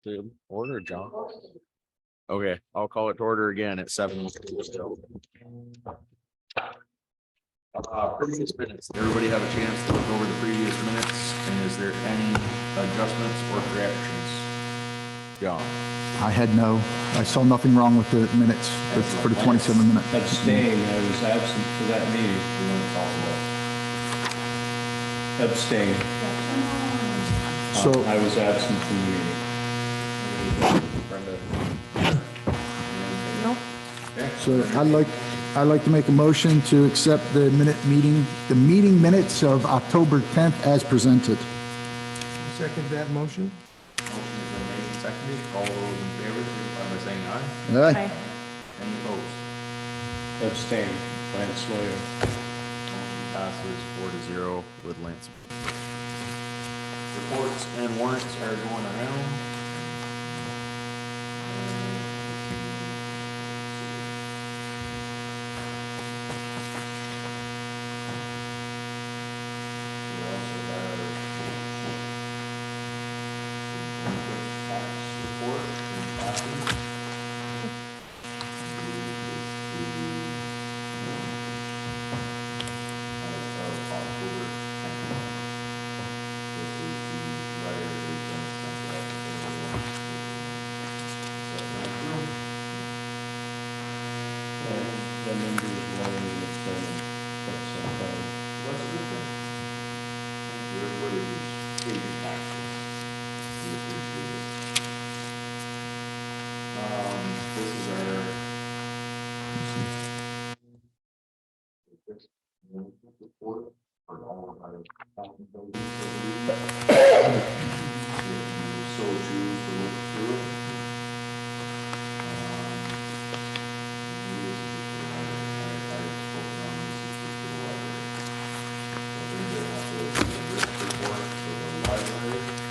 to order, John. Okay, I'll call it to order again at 7. Previous minutes. Everybody have a chance to look over the previous minutes, and is there any adjustments or corrections? John. I saw nothing wrong with the minutes for the 27 minutes. Abstain, I was absent for that meeting. Abstain. So I was absent from the meeting. Brenda? So I'd like to make a motion to accept the meeting minutes of October 10th as presented. Second that motion? Motion has been made and seconded. All those in favor, signify by saying aye. Aye. Any opposed? Abstain, Lance Lawyer. Motion passes 4-0 with Lance. Reports and warrants are going around. We also have tax report and classes. The numbers were it's done quite some time. What's the difference? Everybody's paid your taxes. We appreciate it. This is our report for all of our accounting buildings. So choose to look through it.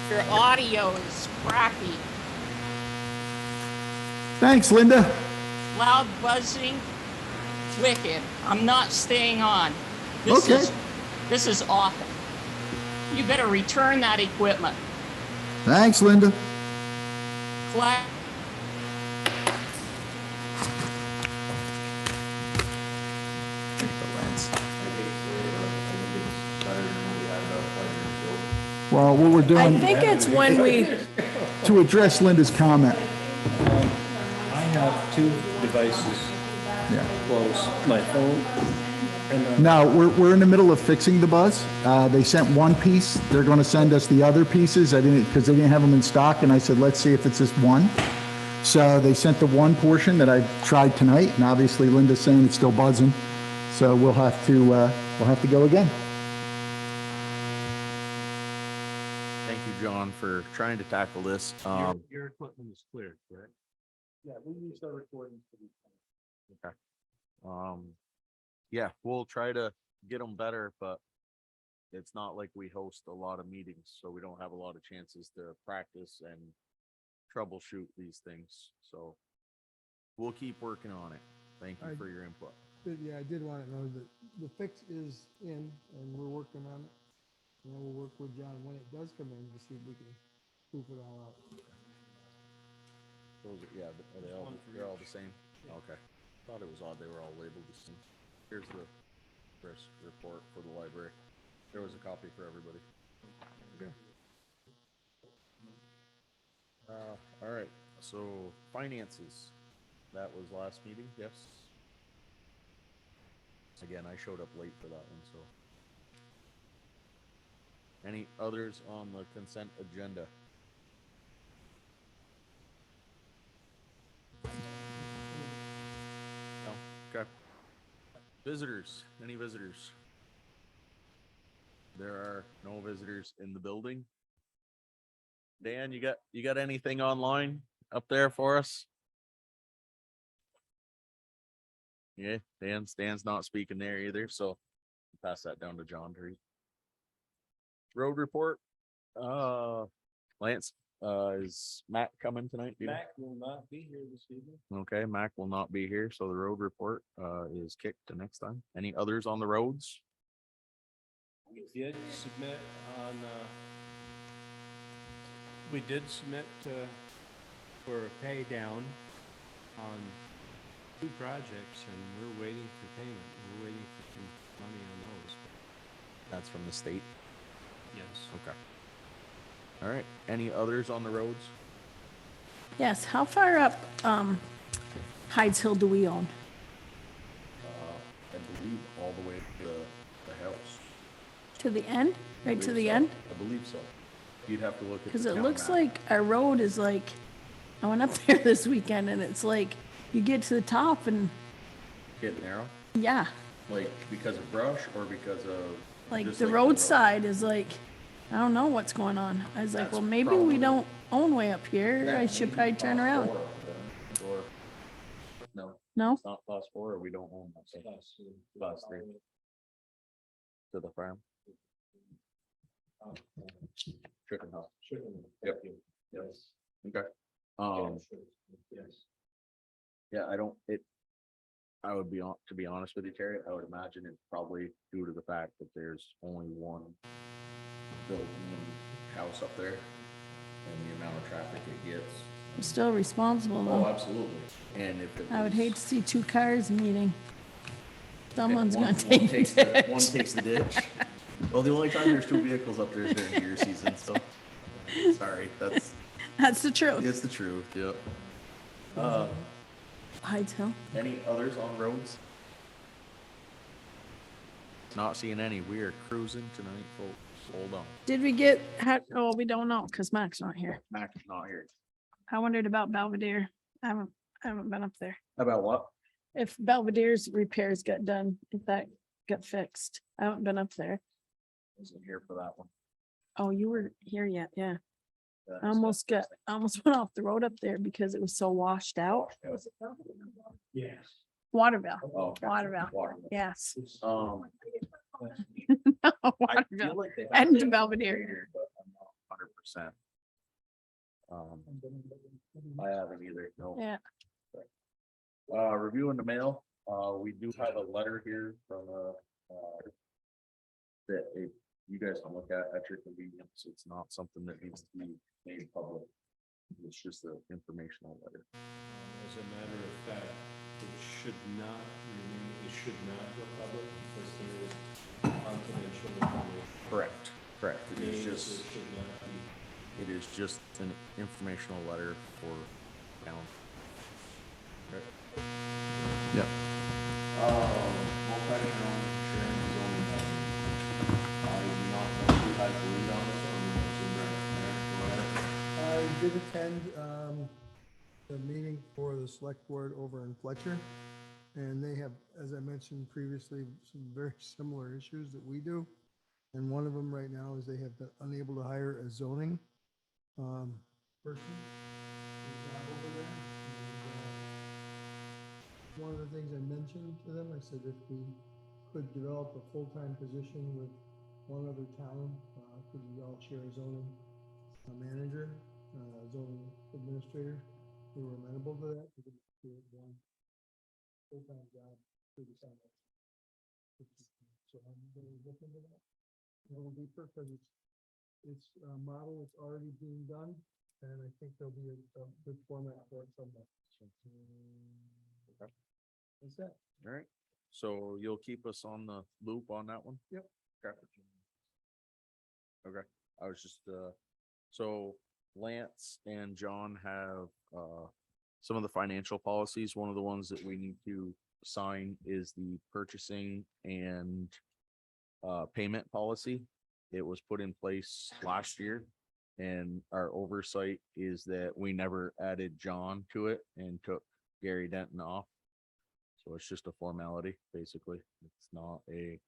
Your audio is crappy, Thanks, Linda. loud buzzing, wicked. I'm not staying on. Okay. This is awful. You better return that equipment. Thanks, Linda. Clap. Well, what we're I doing think it's when we, to address Linda's comment. I have two devices Yeah. close, my phone and Now, we're in the middle of fixing the buzz. They sent one piece. They're going to send us the other pieces. Because they didn't have them in stock, and I said, let's see if it's just one. So they sent the one portion that I tried tonight, and obviously Linda's saying it's still buzzing. So we'll have to go again. Thank you, John, for trying to tackle this. your equipment is clear, correct? Yeah, we use our recordings to be. Okay. Yeah, we'll try to get them better, but it's not like we host a lot of meetings, so we don't have a lot of chances to practice and troubleshoot these things. So we'll keep working on it. Thank you for your input. Yeah, I did want to know that the fix is in and we're working on it. And then we'll work with John when it does come in to see if we can proof it all out. Those are, yeah, they're all the same. Okay. Thought it was odd they were all labeled the same. Here's the press report for the library. There was a copy for everybody. Okay. All right. So finances. That was last meeting. Yes. Again, I showed up late for that one. So, any others on the consent agenda? No. Okay. Visitors. Any visitors? There are no visitors in the building. Dan, you got anything online up there for us? Yeah, Dan's not speaking there either, so pass that down to John to read. Road report. Lance, is Matt coming tonight? Mac will not be here this evening. Okay, Mac will not be here, so the road report is kicked to next time. Any others on the roads? We did submit on, we did submit for a pay down on 2 projects, and we're waiting for payment. We're waiting for some money on those. That's from the state. Yes. Okay. All right. Any others on the roads? Yes, how far up, Heights Hill do we own? I believe all the way to the house. To the end? Right to the end? I believe so. You'd have to look at the Because it town looks map. like our road is like, I went up there this weekend and it's like, you get to the top and, Get narrow, yeah, like because of brush or because of like just the road? roadside is like, I don't know what's going on. I was like, That's well, maybe probably- we don't own way up here. That I should may probably be turn class around. 4 or no, No? it's not class 4, or we don't own that. So class 3 to the farm. Chicken house. Yep. Yes. Okay. Yes. Yeah, I don't, I would be to be honest with you, Terry, I would imagine it's probably due to the fact that there's only one building house up there and the amount of traffic it gets. I'm still responsible Oh, though. absolutely. And if it I would was- hate to see 2 cars meeting. Someone's one- gonna one take takes it. One takes the ditch. Well, the only time there's 2 vehicles up there is during deer season, so. Sorry, That's the truth. it's the truth, yep. Heights Hill. Any others on roads? Not seeing any. We are cruising tonight, folks. Hold on. Did we get, oh, we don't know, cause Mac's not here. Mac is not here. I wondered about Belvedere. I haven't been up there. About what? If Belvedere's repairs got done, if that got fixed. I haven't been up there. Wasn't here for that one. Oh, you were here yet, yeah. Yeah, I almost went off the road up there because it was so washed out. Yes. Waterville, Oh, Waterville, water. yes. I Waterville feel like they have and it Belvedere. here, but I'm not 100%. I haven't either, no. Yeah, Reviewing the mail, we do have a letter here from, that if you guys can look at your convenience. It's not something that needs to be made public. It's just an informational letter. As a matter of fact, it should not remain, it should not go public because there is confidential information. Correct. It is Names just, that should not be. it is just an informational letter for town. Yep. Multi-town sharing zoning housing. I do not know who has the lead on this, or who wants to bring it there. Go ahead. I did attend, the meeting for the select board over in Fletcher. And they have, as I mentioned previously, some very similar issues that we do. And one of them right now is they have been unable to hire a zoning, person. for the job over there. And, one of the things I mentioned to them, I said if we could develop a full-time position with one other town, could we all share a zoning manager, zoning administrator? They were amenable to that. We could do it one full-time job through the summer. So I'm going to look into that a little deeper because it's a model that's already being done, and I think there'll be a good format for it somewhere. Okay. That's that. All right, so you'll keep us on the loop on that one? Yep. Okay. Okay, I was just, so Lance and John have, some of the financial policies. One of the ones that we need to sign is the purchasing and payment policy. It was put in place last year. And our oversight is that we never added John to it and took Gary Denton off. So it's just a formality, basically. It's not a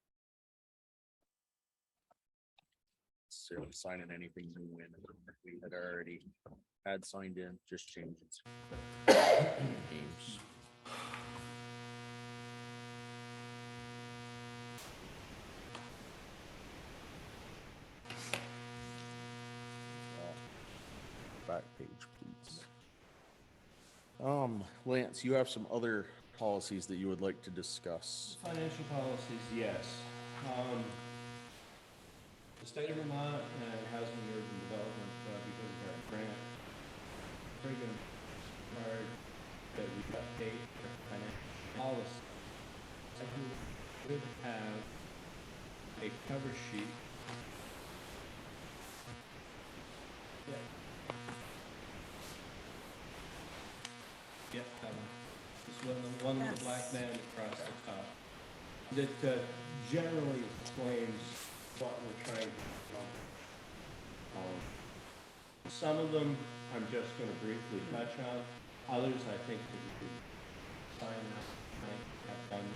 necessarily signing anything new in. We had already had signed in, just changes. Names. Back page, please. Lance, you have some other policies that you would like to discuss. Financial policies, yes. The state of Vermont and Housing and Urban Development, because of our grant, friggin' that we update our financial policy. Second, we would have a cover sheet. Yeah. Yeah, this one with the black Yes. band across the top. That generally explains what we're trying to accomplish. Some of them I'm just going to briefly touch on. Others I think that we could sign up, have done.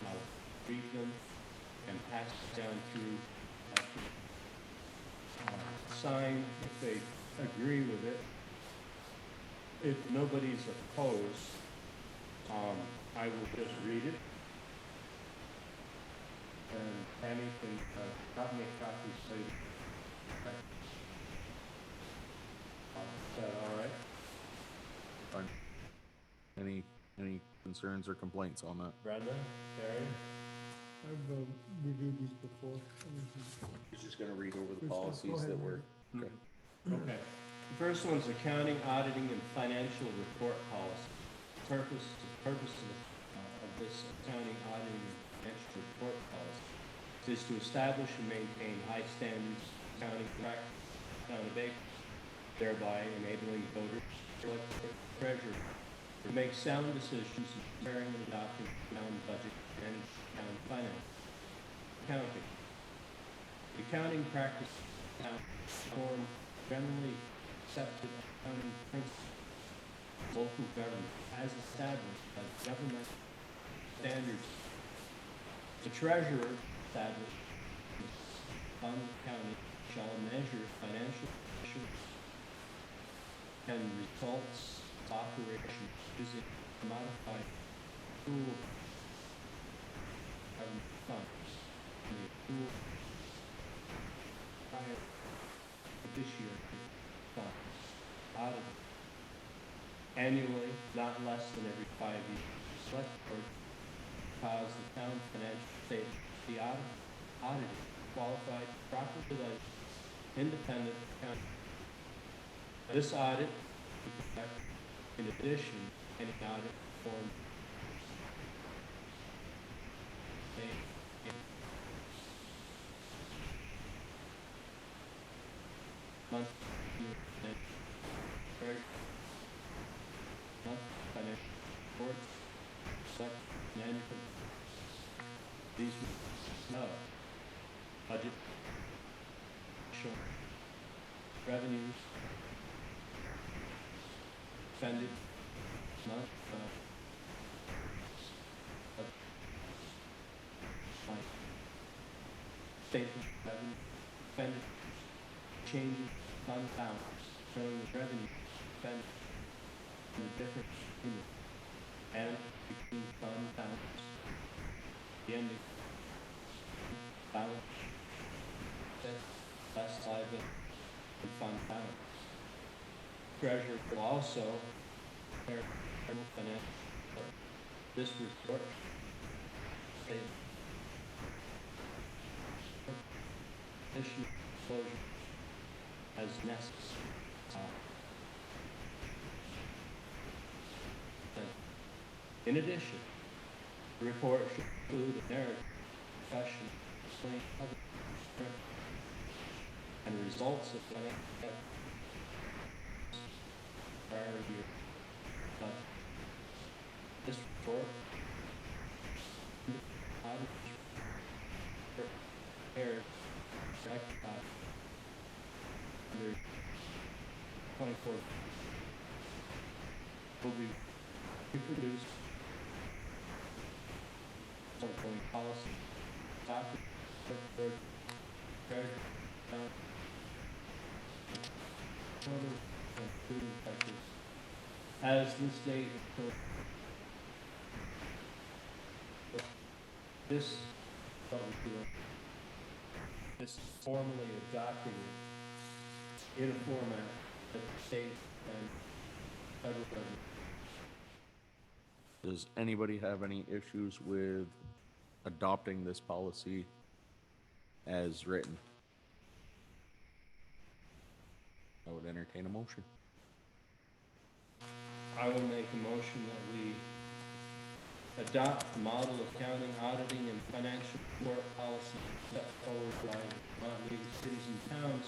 I'll read them and pass it down through. Sign if they agree with it. If nobody's opposed, I will just read it. And Tammy can got me a copy later. Is that all right? Fine. Any concerns or complaints on that? Brenda, Terry? I've reviewed these before. He's just gonna read over the Go policies ahead, that were, Mary. okay. Okay. The first one's accounting, auditing, and financial report policy. Purpose of this accounting, auditing, and financial report policy is to establish and maintain high standards of accounting practice, accountability, thereby enabling voters, elected treasurer, to make sound decisions in preparing and adopting town budget and town finance. Accounting. Accounting practice form generally accepted accounting principles. Local government as established by government standards. The treasurer established Fund County shall measure financial condition and results of operation using modified pool government funds and the pool prior fiduciary fund audited annually, not less than every 5 years. Select board cause the town financial statement to be audited, qualified, properly licensed, independent accounting. This audit will conduct, in addition, any audit form monthly financial reports, select management. These no budget, show revenues, expended, not statement revenue, expended, changes, fund balance, showing the revenue, expended, and the difference between and between fund balance, the ending balance, less liability, and fund balance. Treasurer will also prepare financial report. This report states issue closure as necessary. In addition, the report should include a narrative discussion explaining other and results of financial prior year budget. This report prepared under 24 will be reproduced ongoing policy adopted for treasury and food factors as this date this is what we're doing. This is formally adopting it in a format that the state and federal government. Does anybody have any issues with adopting this policy as written? I would entertain a motion. I will make a motion that we adopt the model accounting, auditing, and financial report policy set forward by Vermont League of Cities and Towns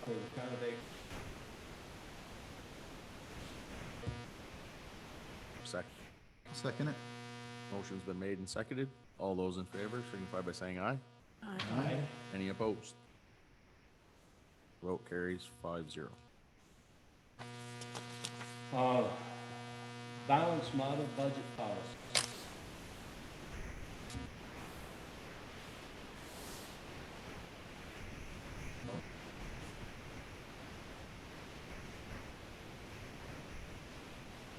for the town of Bakersfield. Second. Second it. Motion's been made and seconded. All those in favor signify by saying aye. Aye. Any opposed? Vote carries 5-0. Balanced model budget policy.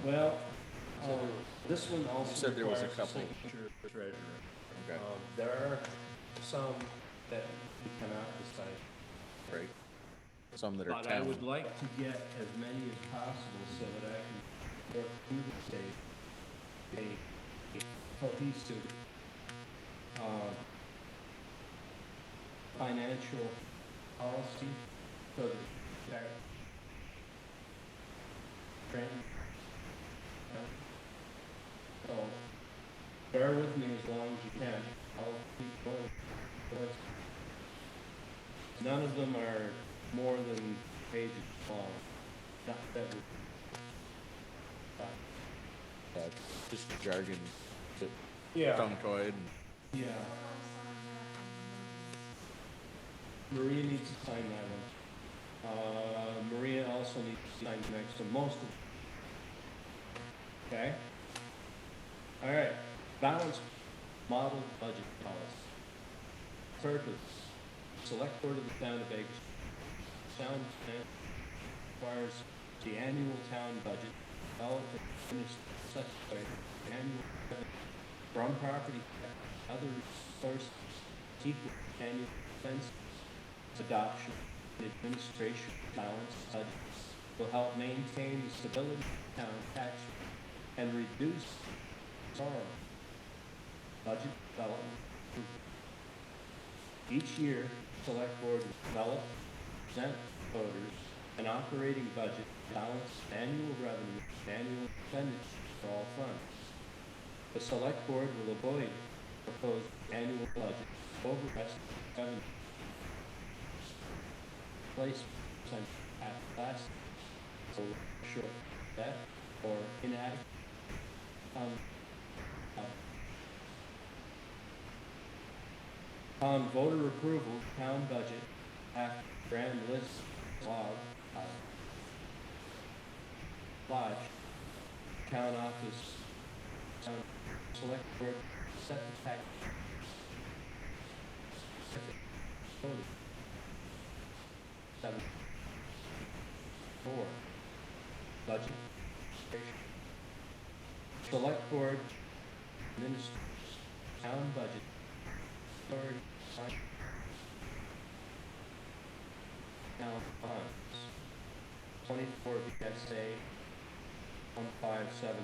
Well, this one also You said there was a requires couple. signature of the treasurer. Okay. There are some that we cannot decide. Right. Some that are But I town. would like to get as many as possible so that I can work through the state a cohesive, financial policy so that so bear with me as long as you can. I'll keep going. None of them are more than pages long. Not that would. Just jargon, that Yeah. tongue-tied. Yeah. Maria needs to sign that one. Maria also needs to sign the next one, most of them. Okay? All right, balanced model budget policy. Purpose, select board of the town of Bakersfield. Town plan requires the annual town budget, developed and finished such a way the annual revenue from property tax, other sources, equal annual expense, adoption, and administration balanced budgets will help maintain the stability of the town tax rate and reduce sorrow. Budget development. Each year, select board will develop, present voters an operating budget, balance annual revenue, and annual expenditure for all funds. The select board will avoid proposed annual budget over rest revenue. Place at last, so short that or inadequate. On voter approval, town budget, after grand list log, lodge, town office, town select board, set the tax. Seven. 4. Budget. Select board, minister, town budget, authority, town funds. 24 VSA 157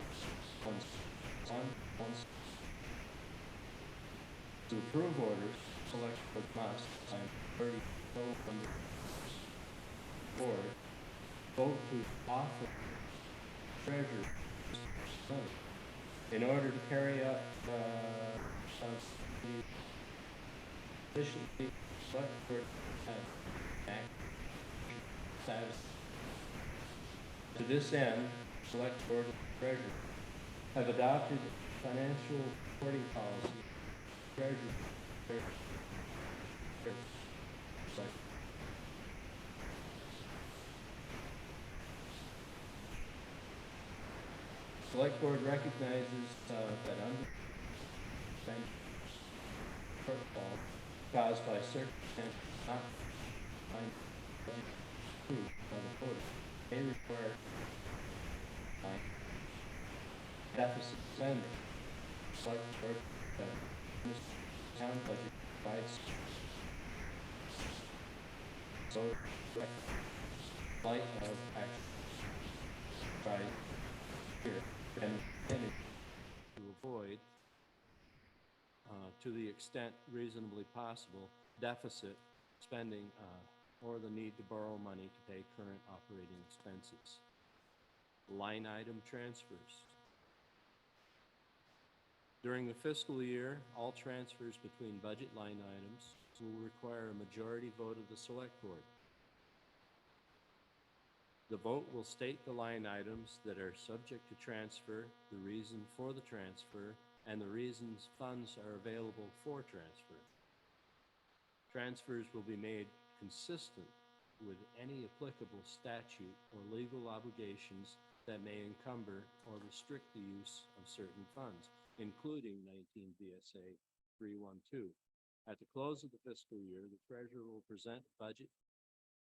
to approve orders, select board must sign 30 vote on the board, vote to offer treasurer in order to carry out the efficiently select board act status. To this end, select board and treasurer have adopted financial reporting policy. Treasurer. Select board recognizes that under shortfall caused by circumstances not approved by the voter may require deficit spending. Select board town budget provides so light of action by here and to avoid, to the extent reasonably possible, deficit spending or the need to borrow money to pay current operating expenses. line item transfers. During the fiscal year, all transfers between budget line items will require a majority vote of the Select Board. The vote will state the line items that are subject to transfer, the reason for the transfer, and the reasons funds are available for transfer. Transfers will be made consistent with any applicable statute or legal obligations that may encumber or restrict the use of certain funds, including 19 VSA 312. At the close of the fiscal year, the treasurer will present budget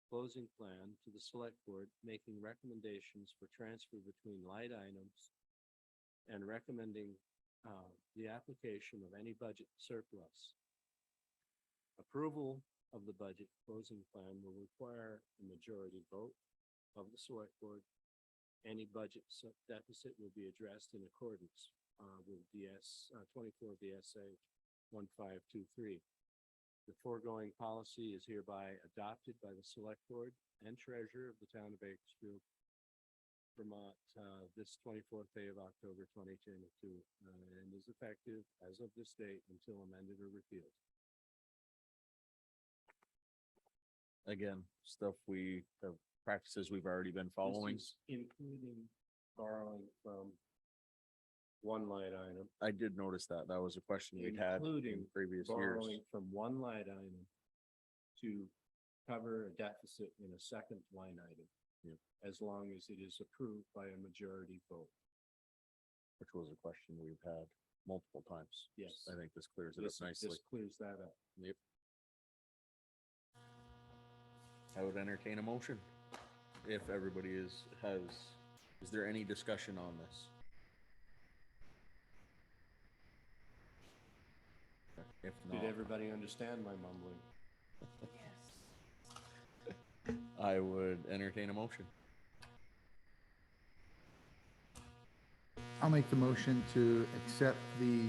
closing plan to the Select Board, making recommendations for transfer between line items and recommending the application of any budget surplus. Approval of the budget closing plan will require a majority vote of the Select Board. Any budget deficit will be addressed in accordance with 24 VSA 1523. The foregoing policy is hereby adopted by the Select Board and Treasurer of the Town of Bakersfield, Vermont, this 24th day of October 2022, and is effective as of this date until amended or repealed. Again, stuff we have, practices we've already been following. This is including borrowing from one line item, I did notice that. That was a question we'd had in including previous borrowing years. from one line item to cover a deficit in a second line item. Yep. As long as it is approved by a majority vote. Which was a question we've had multiple times. Yes. I think this clears it up nicely. This clears that up. Yep. I would entertain a motion. If everybody is there any discussion on this? If not, Did everybody understand my mumbling? I would entertain a motion. I'll make the motion to accept what's the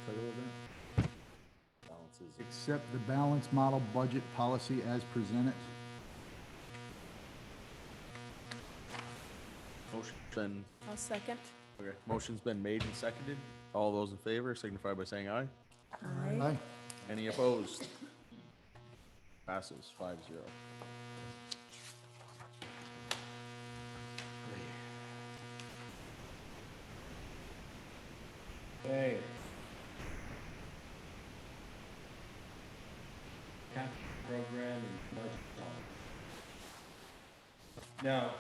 title of it? Balances. Accept the balanced model budget policy as presented. Motion's been, I'll second. okay, motion's been made and seconded. All those in favor signify by saying aye. Aye. Aye. Any opposed? Passes 5-0. Okay. Capital program and budget policy. Now,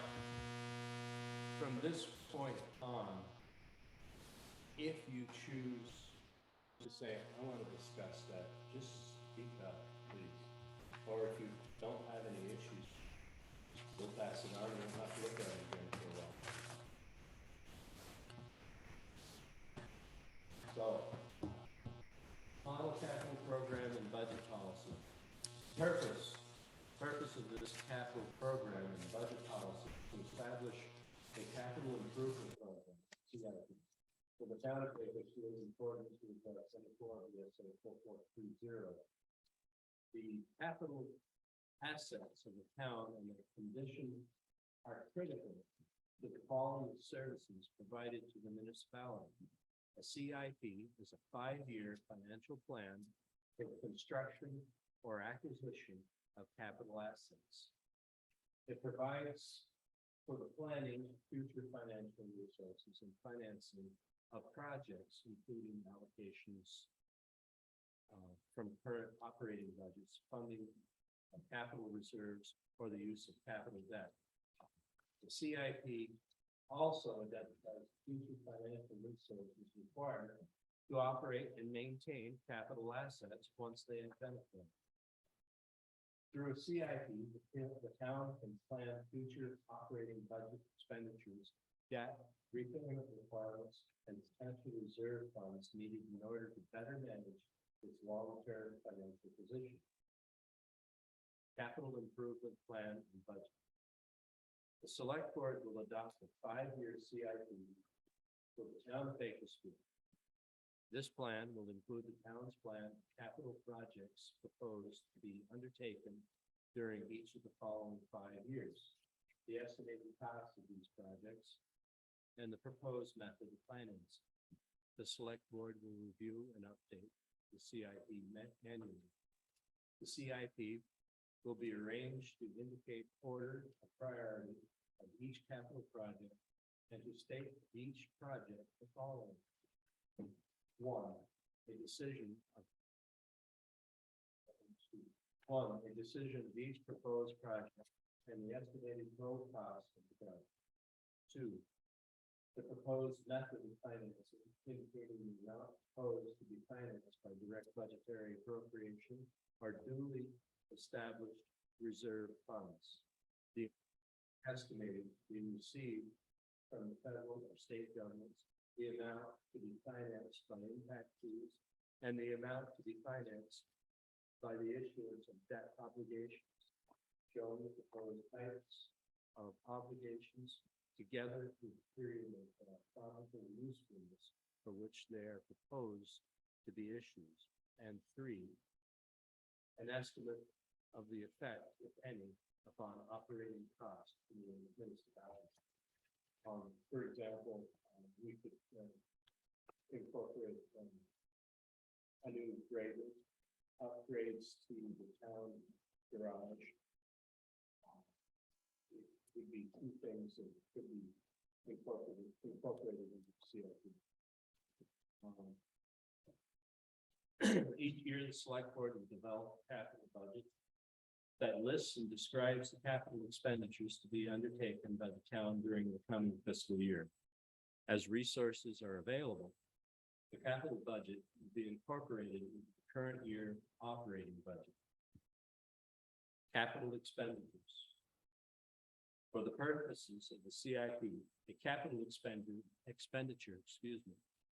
from this point on, if you choose to say, I want to discuss that, just speak up, please. Or if you don't have any issues, we'll pass it on and we'll have to look at it again for a while. So, model capital program and budget policy. Purpose of this capital program and budget policy to establish a capital improvement program, CIP, for the town of Bakersfield in accordance with 74 VSA 4430. The capital assets of the town and their condition are critical to the following services provided to the municipality. A CIP is a 5-year financial plan for the construction or acquisition of capital assets. It provides for the planning of future financial resources and financing of projects, including allocations from current operating budgets, funding of capital reserves, or the use of capital debt. The CIP also identifies future financial resources required to operate and maintain capital assets once they have been acquired. Through a CIP, the town can plan future operating budget expenditures, debt, repayment requirements, and potential reserve funds needed in order to better manage its long-term financial position. Capital improvement plan and budget. The Select Board will adopt a 5-year CIP for the town of Bakersfield. This plan will include the town's plan of capital projects proposed to be undertaken during each of the following 5 years. the estimated cost of these projects, and the proposed method of financing. The select board will review and update the CIP annually. The CIP will be arranged to indicate order of priority of each capital project and to state each project the following. One, a decision of each proposed project and the estimated total cost of the project. Two, the proposed method of financing, indicating the amount proposed to be financed by direct budgetary appropriation or duly established reserve funds. The estimated being received from the federal or state governments, the amount to be financed by impact fees, and the amount to be financed by the issuance of debt obligations, showing the proposed types of obligations together with the period of probable usefulness for which they are proposed to be issued. And three, an estimate of the effect, if any, upon operating costs in the municipality. For example, we could incorporate a new grader, upgrades to the town garage. It would be two things that could be incorporated into CIP. Each year, the select board will develop a capital budget that lists and describes the capital expenditures to be undertaken by the town during the coming fiscal year. As resources are available, the capital budget will be incorporated into the current year operating budget. Capital expenditures. For the purposes of the CIP, a capital expenditure,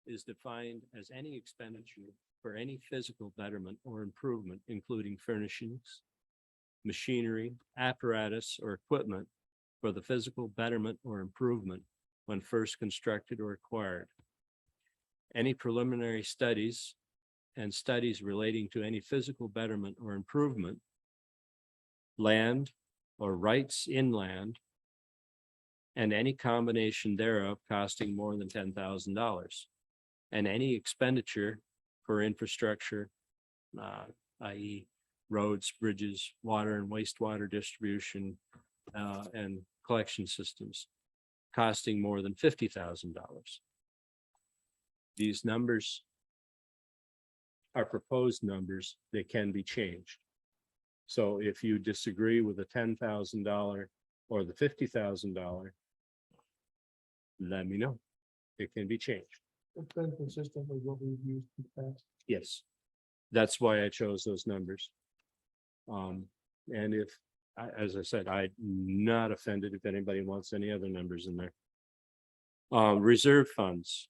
is defined as any expenditure for any physical betterment or improvement, including furnishings, machinery, apparatus, or equipment for the physical betterment or improvement when first constructed or acquired. Any preliminary studies and studies relating to any physical betterment or improvement, land or rights in land, and any combination thereof costing more than $10,000, and any expenditure for infrastructure, i.e. roads, bridges, water and wastewater distribution, and collection systems, costing more than $50,000. These numbers are proposed numbers. They can be changed. So if you disagree with the $10,000 or the $50,000, let me know. It can be changed. It's been consistent with what we've used in the past. Yes, that's why I chose those numbers. And if, as I said, I'm not offended if anybody wants any other numbers in there. Reserve funds.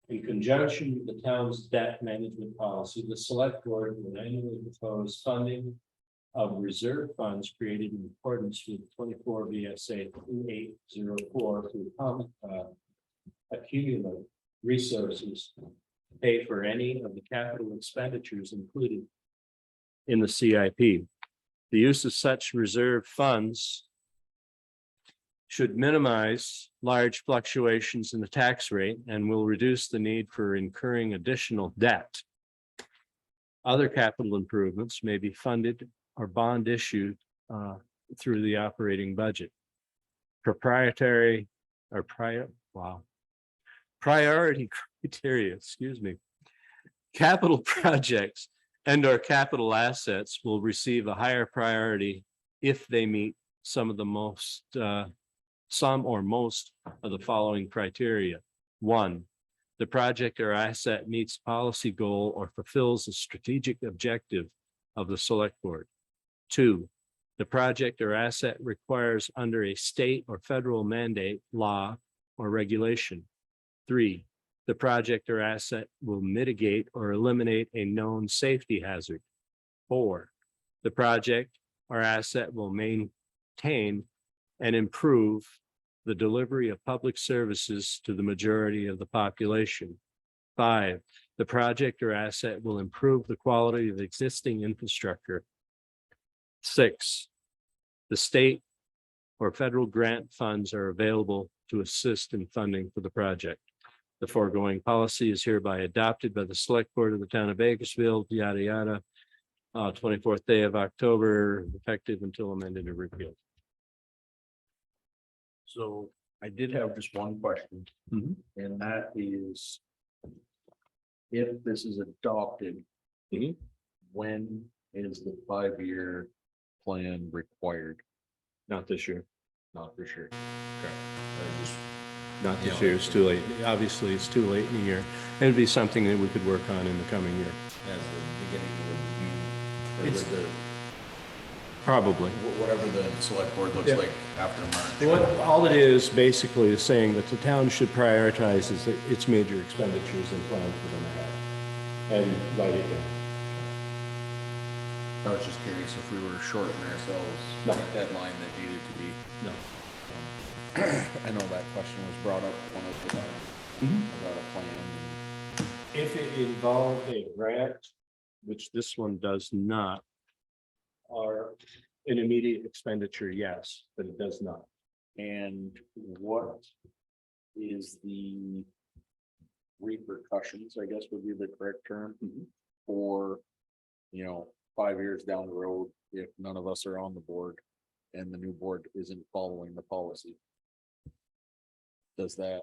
In conjunction with the town's debt management policy, the select board will annually propose funding of reserve funds created in accordance with 24 VSA 2804 to accumulate resources to pay for any of the capital expenditures included in the CIP. The use of such reserve funds should minimize large fluctuations in the tax rate and will reduce the need for incurring additional debt. Other capital improvements may be funded or bond issued through the operating budget. Priority criteria, capital projects and/or capital assets will receive a higher priority if they meet some or most of the following criteria. 1, the project or asset meets policy goal or fulfills a strategic objective of the select board. 2, the project or asset requires under a state or federal mandate, law, or regulation. 3, the project or asset will mitigate or eliminate a known safety hazard. 4, the project or asset will maintain and improve the delivery of public services to the majority of the population. 5, the project or asset will improve the quality of existing infrastructure. 6, the state or federal grant funds are available to assist in funding for the project. The foregoing policy is hereby adopted by the select board of the town of Bakersfield, yada, yada. 24th day of October, effective until amended or repealed. So I did have just one question, Mhm. and that is, if this is adopted, Mhm. when is the 5-year plan required? Not this year. Not for sure. Okay. I just- Not this Yeah. year. It's too late. Obviously, it's too late in the year. And it'd be something that we could work on in the coming year. As the beginning of the review, or It's- with the, Probably. whatever the select board looks Yeah. like after What, March. all it is basically is saying that the town should prioritize its major expenditures and plan for them ahead. And write it down. I was just curious if we were shorting ourselves No. a deadline that needed to be. No. I know that question was brought up when I was about a plan. If it involved a grant, which this one does not, or an immediate expenditure, yes, but it does not. And what is the repercussions, I guess would be the correct term, for, 5 years down the road, if none of us are on the board and the new board isn't following the policy? Was that,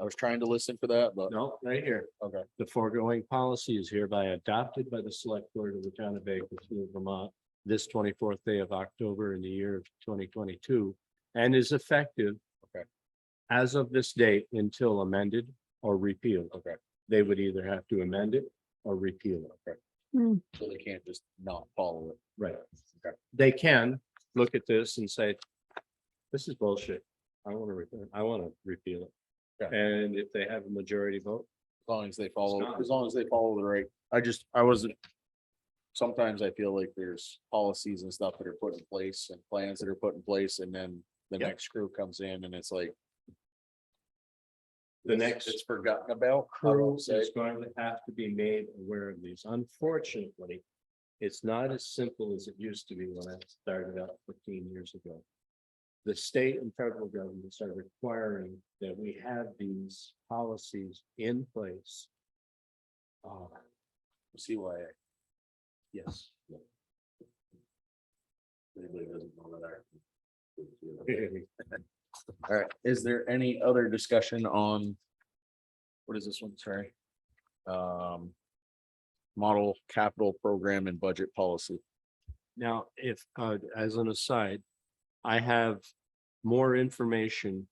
I was trying to listen for that, but. No, right here. Okay. The foregoing policy is hereby adopted by the select board of the town of Bakersfield, Vermont, this 24th day of October in the year of 2022, and is effective. Okay. As of this date until amended or repealed. Okay. They would either have to amend it or repeal it. Okay. Hmm. So they can't just not follow it. Right. Okay. They can look at this and say, this is bullshit. I want to repeal it. Yeah. And if they have a majority vote, As long as they It's follow, not. as long as they follow the right, I wasn't. Sometimes I feel like there's policies and stuff that are put in place and plans that are put in place, and then the Yeah. next crew comes in and it's like. The next It's forgotten about. I crew won't say. is going to have to be made aware of these. Unfortunately, it's not as simple as it used to be when I started out 15 years ago. The state and federal governments are requiring that we have these policies in place. CYA. Yes. Anybody doesn't know that. All right, is there any other discussion on? What is this one, sorry? Model capital program and budget policy. Now, if, as an aside, I have more information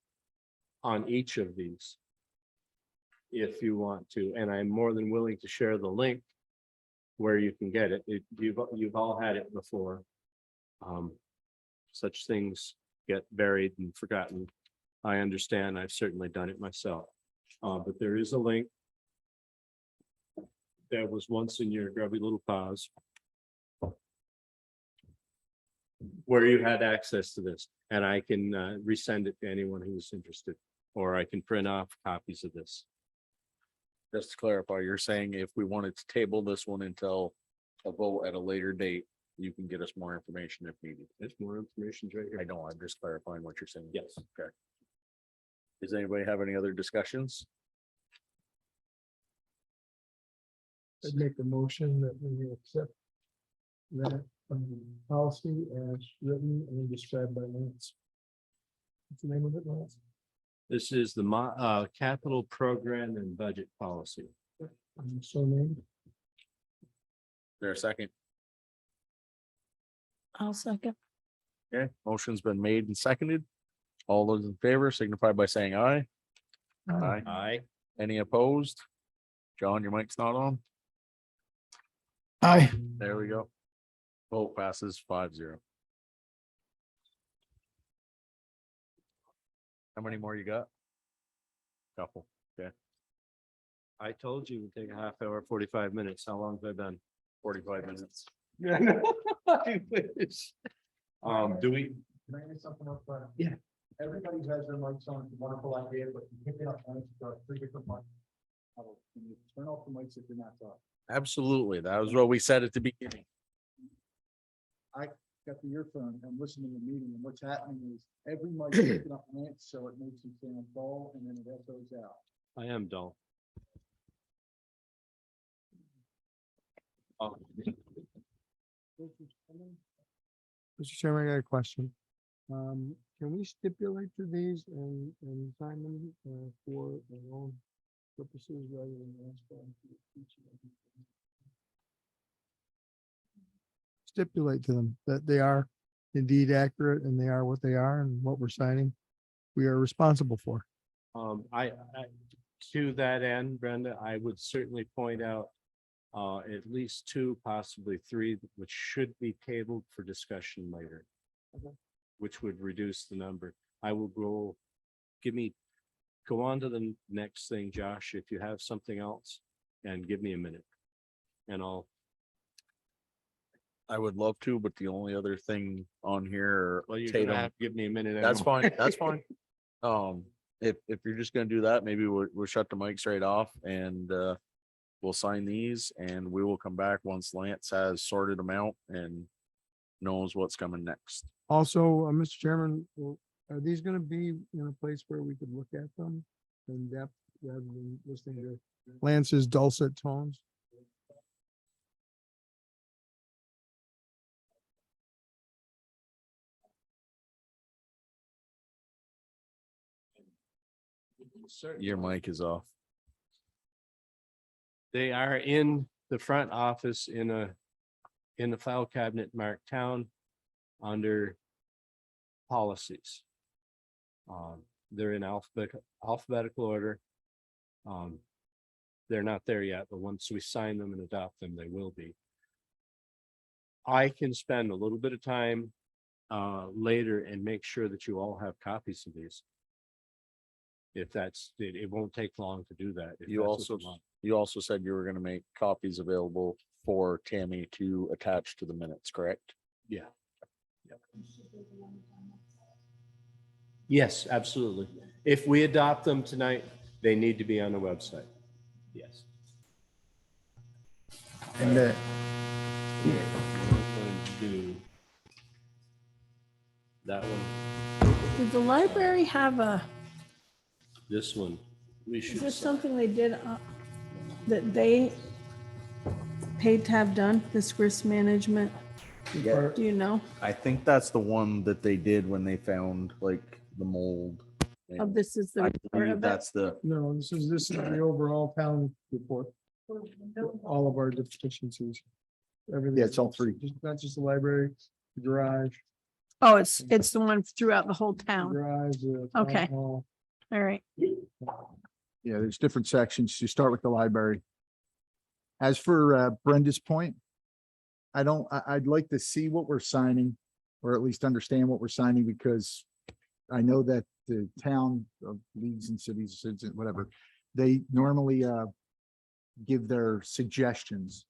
on each of these. If you want to, and I'm more than willing to share the link where you can get it. You've all had it before. Such things get buried and forgotten. I understand. I've certainly done it myself. But there is a link that was once in your grubby little paws where you had access to this, and I can resend it to anyone who's interested, or I can print off copies of this. Just to clarify, you're saying if we wanted to table this one until a vote at a later date, you can get us more information if needed. There's more information right I here. know, I'm just clarifying what you're saying. Yes. Okay. Does anybody have any other discussions? I'd make a motion that we accept that policy as written and described by Lance. What's the name of it, Lance? This is the capital program and budget policy. So named. Is there a second? I'll second. Okay, motion's been made and seconded. All those in favor signify by saying aye. Aye. Aye. Any opposed? John, your mic's not on. Aye. There we go. Vote passes 5-0. How many more you got? Couple. I told you it would take a half hour, 45 minutes. How long have I done? 45 minutes. Yeah. I wish. Do we? Can I get something up front? Yeah. Everybody has their mics on, it's a wonderful idea, but you pick it up, and it's got 3 different mics. Can you turn off the mics if you're not talking? Absolutely. That was what we said at the beginning. got the earphone and listening to the meeting, and what's happening is every mic is picking up Lance, so it makes him sound dull, and then it echoes out. I am dull. Oh, Mr. Chairman, I got a question. Can we stipulate to these and sign them for our own purposes rather than ask them to each and every thing? Stipulate to them that they are indeed accurate and they are what they are and what we're signing, we are responsible for. I, to that end, Brenda, I would certainly point out at least two, possibly three, which should be tabled for discussion later, which would reduce the number. I will go, go on to the next thing, Josh, if you have something else, and give me a minute. And I would love to, but the only other thing on here, well, you're Tatum, gonna have to give me a minute. that's anyway. fine, that's fine. If you're just gonna do that, maybe we'll shut the mics right off and we'll sign these and we will come back once Lance has sorted them out and knows what's coming next. Also, Mr. Chairman, are these gonna be in a place where we could look at them in depth rather than listening to Lance's dulcet tones? Your mic is off. They are in the front office in the file cabinet marked town under policies. They're in alphabetical order. They're not there yet, but once we sign them and adopt them, they will be. I can spend a little bit of time later and make sure that you all have copies of these. If that's, it won't take long to do that. if You that's what also, want. you also said you were gonna make copies available for Tammy to attach to the minutes, correct? Yeah. Yep. Yes, absolutely. If we adopt them tonight, they need to be on the website. Yes. And We're going to do that one, Did the library have this one. We is should, this sign. something they did that they paid to have done, this risk management? Yeah. Do you know I think that's the one that they did when they found like the mold. of and this is the I report believe of it? that's the, No, this is the overall town report. All of our deficiencies. Everything. Yeah, it's all three. Not just the library, the garage, Oh, it's the one throughout the whole town. garage. Okay. hall. All right. Yeah, there's different sections. You start with the library. As for Brenda's point, I'd like to see what we're signing, or at least understand what we're signing, because I know that the town of leagues and cities, whatever, they normally give their suggestions.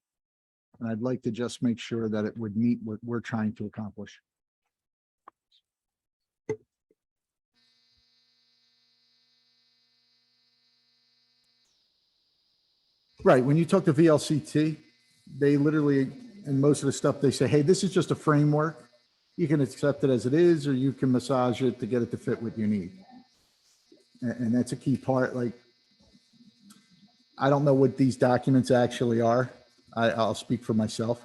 And I'd like to just make sure that it would meet what we're trying to accomplish. Right, when you talk to VLCT, they literally, and most of the stuff, they say, hey, this is just a framework. You can accept it as it is, or you can massage it to get it to fit what you need. And that's a key part. Like, I don't know what these documents actually are. I'll speak for myself.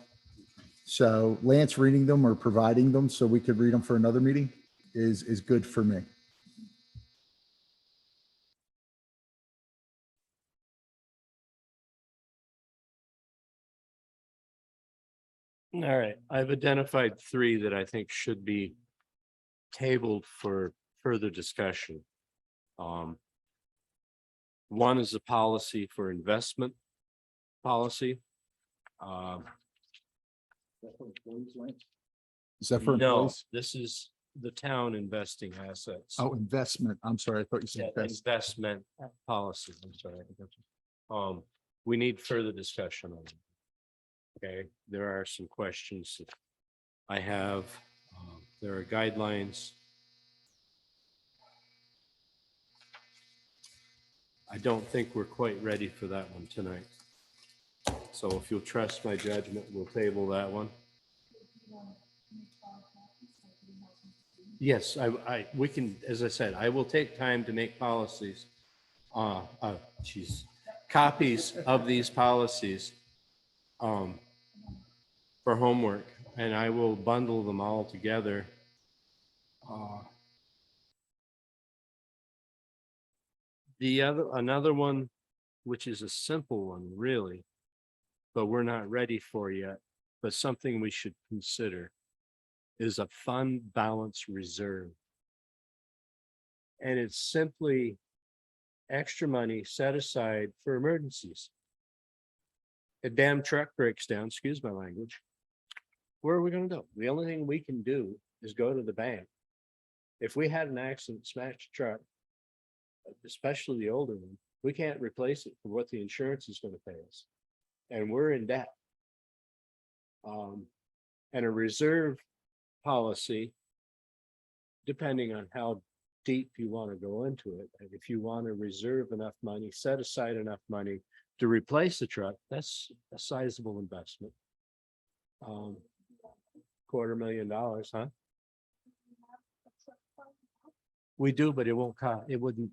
So Lance reading them or providing them so we could read them for another meeting is good for me. all right. I've identified three that I think should be tabled for further discussion. One is a policy for investment policy. Is that for No, employees? this is the town investing assets. Oh, investment. I'm sorry. I thought you Yeah, said investment. investment policy. I'm sorry. We need further discussion on it. Okay, there are some questions that I have. There are guidelines. I don't think we're quite ready for that one tonight. So if you'll trust my judgment, we'll table that one. Yes, we can, as I said, I will take time to make policies. Geez, copies of these policies, um, for homework, and I will bundle them all together. Another one, which is a simple one, really, but we're not ready for yet, but something we should consider is a fund balance reserve. And it's simply extra money set aside for emergencies. A damn truck breaks down, excuse my language. Where are we gonna go? The only thing we can do is go to the bank. If we had an accident, smashed a truck, especially the older one, we can't replace it for what the insurance is gonna pay us. And we're in debt. And a reserve policy, depending on how deep you want to go into it, and if you want to reserve enough money, set aside enough money to replace the truck, that's a sizable investment. $250,000, huh? We do, but it wouldn't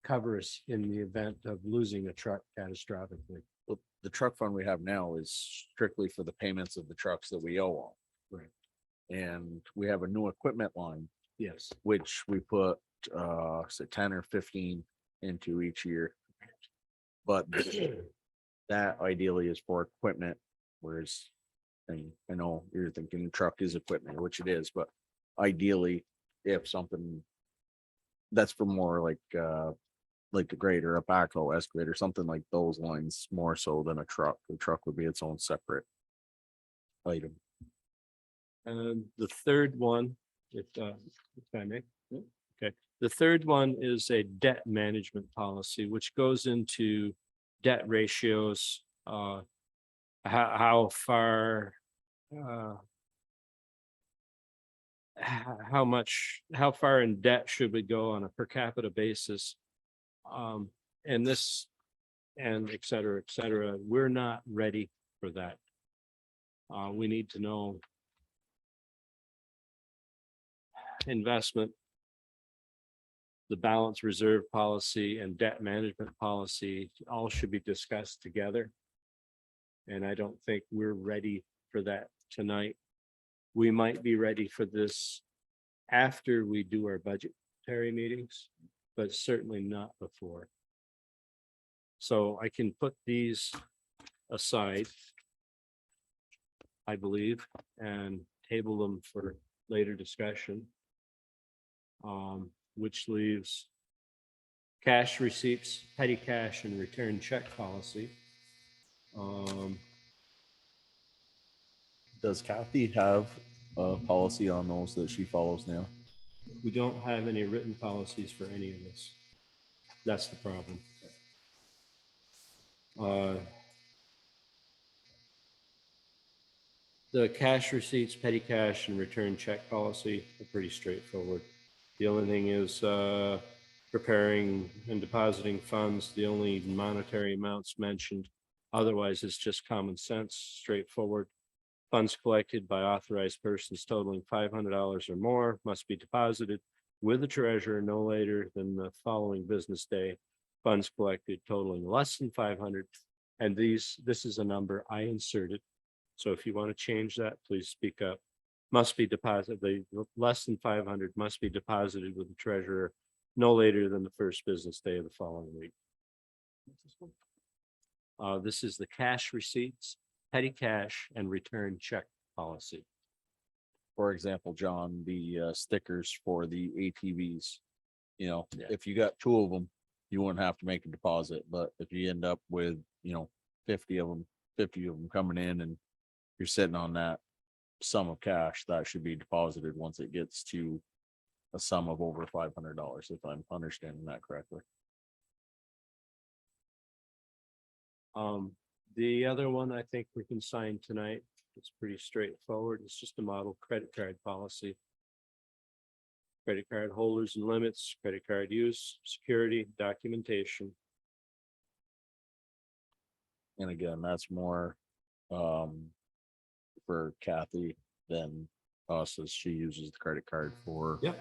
cover us in the event of losing a truck catastrophically. Well, the truck fund we have now is strictly for the payments of the trucks that we owe on. Right. And we have a new equipment line, Yes. which we put, say 10 or 15 into each year. But that ideally is for equipment, whereas, and I know you're thinking truck is equipment, which it is, but ideally, if something that's for more like a grader, a backhoe, excavator, something like those lines, more so than a truck. The truck would be its own separate item. And the third one, if I may. Okay, the third one is a debt management policy, which goes into debt ratios, how far, how far in debt should we go on a per capita basis? And this, and et cetera, we're not ready for that. We need to know investment, the balance reserve policy and debt management policy all should be discussed together. And I don't think we're ready for that tonight. We might be ready for this after we do our budgetary meetings, but certainly not before. So I can put these aside, I believe, and table them for later discussion. Which leaves cash receipts, petty cash, and return check policy. Does Kathy have a policy on those that she follows now? We don't have any written policies for any of this. That's the problem. The cash receipts, petty cash, and return check policy are pretty straightforward. The only thing is preparing and depositing funds, the only monetary amounts mentioned. Otherwise, it's just common sense, straightforward. Funds collected by authorized persons totaling $500 or more must be deposited with the treasurer no later than the following business day. Funds collected totaling less than 500, and this is a number I inserted. So if you want to change that, please speak up. Must be deposited, the less than 500 must be deposited with the treasurer no later than the first business day of the following week. This is the cash receipts, petty cash, and return check policy. For example, John, the stickers for the ATVs, Yeah. if you got 2 of them, you wouldn't have to make a deposit, but if you end up with, 50 of them coming in and you're sitting on that sum of cash, that should be deposited once it gets to a sum of over $500, if I'm understanding that correctly. The other one I think we can sign tonight. It's pretty straightforward. It's just a model credit card policy. Credit card holders and limits, credit card use, security, documentation. And again, that's more for Kathy than us as she uses the credit card for Yep.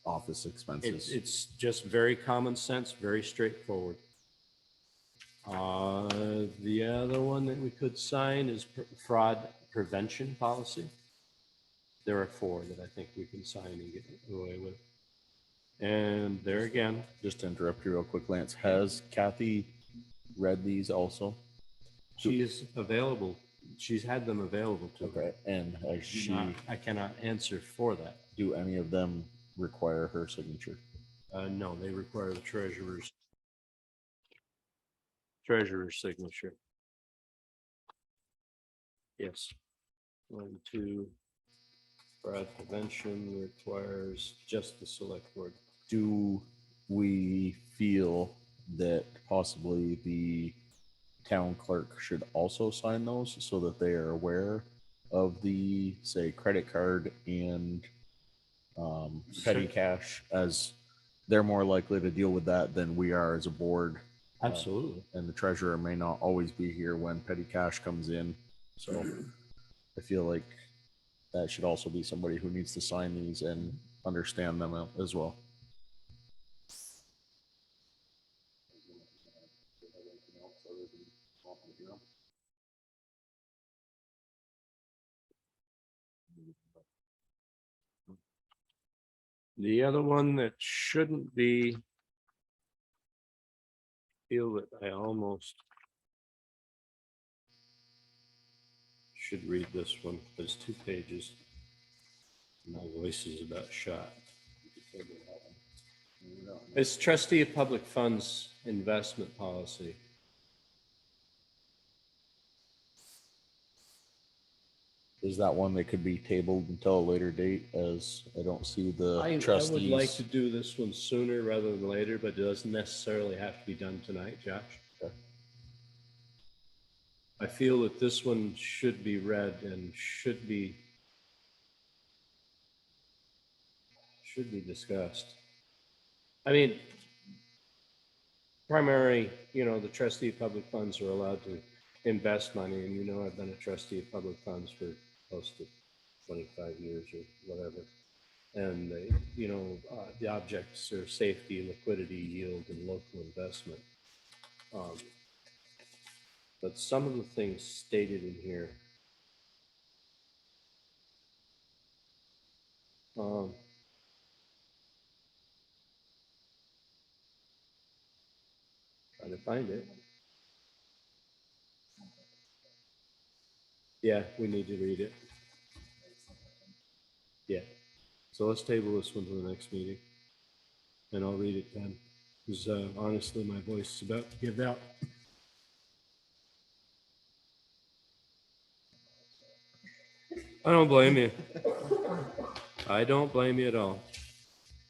office expenses. It's just very common sense, very straightforward. The other one that we could sign is fraud prevention policy. There are 4 that I think we can sign and get away with. And there again, Just to interrupt you real quick, Lance, has Kathy read these also? she is available. She's had them available to her. Okay, and has she, I cannot answer for that. do any of them require her signature? No, they require the treasurer's signature. Yes. 1, 2, fraud prevention requires just the select board. Do we feel that possibly the town clerk should also sign those so that they are aware of the, say, credit card and petty cash, as they're more likely to deal with that than we are as a board? Absolutely. And the treasurer may not always be here when petty cash comes in. So I feel like that should also be somebody who needs to sign these and understand them as well. The other one that shouldn't be, feel that I almost should read this one. There's 2 pages. My voice is about shot. It's trustee of public funds investment policy. Is that one that could be tabled until a later date, as I don't see the I would trustees? like to do this one sooner rather than later, but it doesn't necessarily have to be done tonight, Josh. Okay. I feel that this one should be read and should be discussed. I mean, primary, the trustee of public funds are allowed to invest money, and I've been a trustee of public funds for close to 25 years or whatever. And the objects are safety, liquidity, yield, and local investment. But some of the things stated in here, trying to find it. Yeah, we need to read it. Yeah. So let's table this one to the next meeting, and I'll read it then. Because honestly, my voice is about to give out. I don't blame you. I don't blame you at all.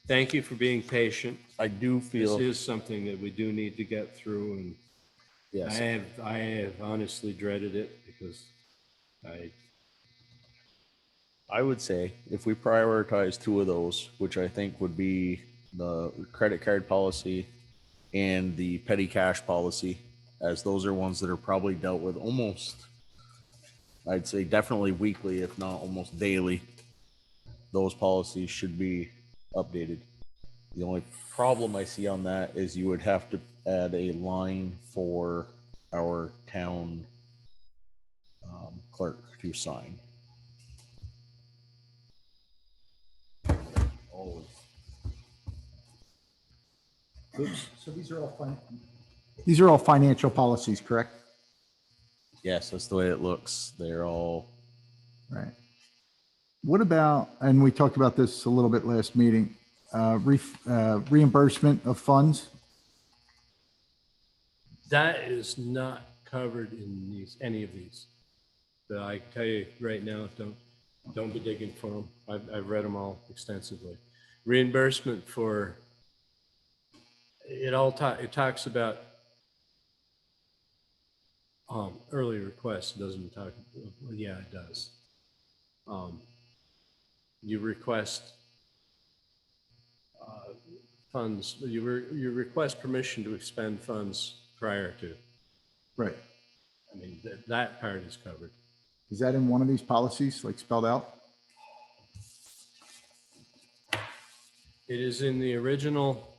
Thank you for being patient. I do feel, This is something that we do need to get through, and yes, I have honestly dreaded it because I would say if we prioritize 2 of those, which I think would be the credit card policy and the petty cash policy, as those are ones that are probably dealt with almost, I'd say definitely weekly, if not almost daily, those policies should be updated. The only problem I see on that is you would have to add a line for our town clerk to sign. Always. oops. So these are all financial policies, correct? Yes, that's the way it looks. They're all, Right. What about, and we talked about this a little bit last meeting, reimbursement of funds? That is not covered in any of these. But I tell you right now, don't be digging for them. I've read them all extensively. Reimbursement for it talks about early requests. It doesn't talk. Well, yeah, it does. You request funds. You request permission to expend funds prior to. Right. I mean, that part is covered. Is that in one of these policies, like spelled out? It is in the original.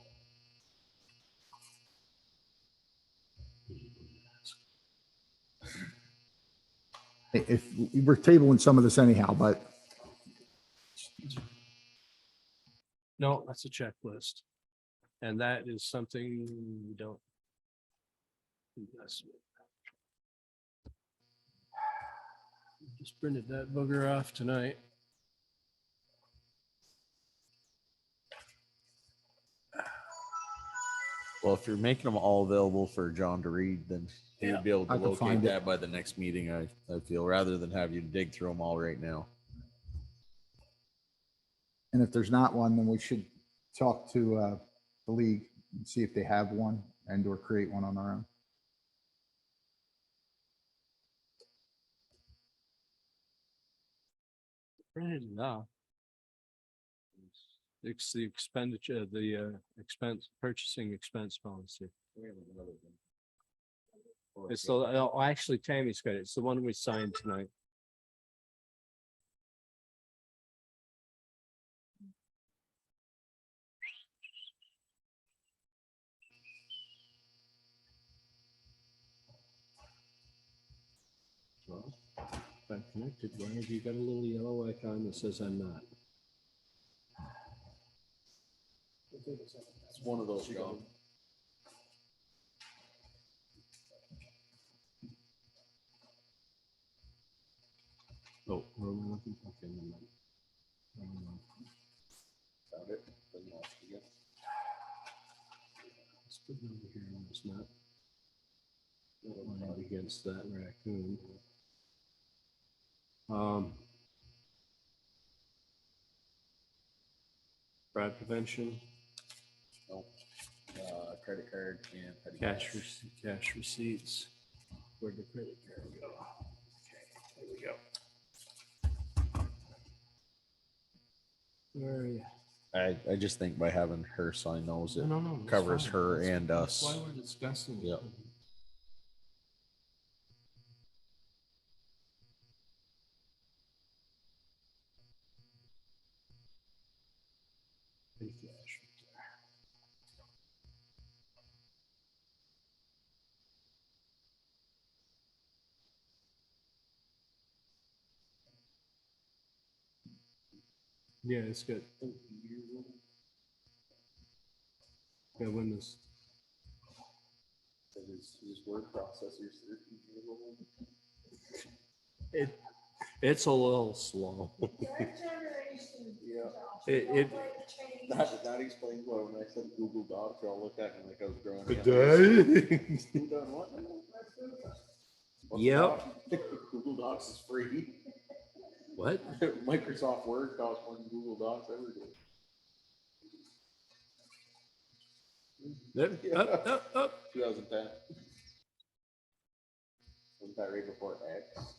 If we're tabling some of this anyhow, but No, that's a checklist. And that is something we don't. mess with. Just printed that booger off tonight. Well, if you're making them all available for John to read, then he Yeah, would be able to I can locate find it. that by the next meeting, I feel, rather than have you dig through them all right now. and if there's not one, then we should talk to the league and see if they have one and or create one on our own. Printed it off. It's the expenditure, the expense, purchasing expense policy. It's the, oh, actually Tammy's got it. It's the one we signed tonight. Well, if I'm connected, why have you got a little yellow icon that says I'm not? It's one of those, John. Oh, Roman looking. Okay, never mind. Found it. Then lost it again. Let's put it over here and it's not. Not against that raccoon. Fraud prevention, Nope. Credit card and petty cash receipts. Where'd the credit card go? Okay, there we go. Where are you? I just think by having her sign those, it No, that's covers fine. her That's- and that's us. why we're discussing it. Yep. Petty cash right there. Yeah, it's good. Yeah, when this, His word processors. it's a little slow. Yeah. It, That explains why when I said Google Docs, y'all looked at me like I was growing up. Who done what? What's Yep. Doc? Google Docs is free. what? Microsoft Word costs more than Google Docs ever did. Up. 2010. Was that right before X?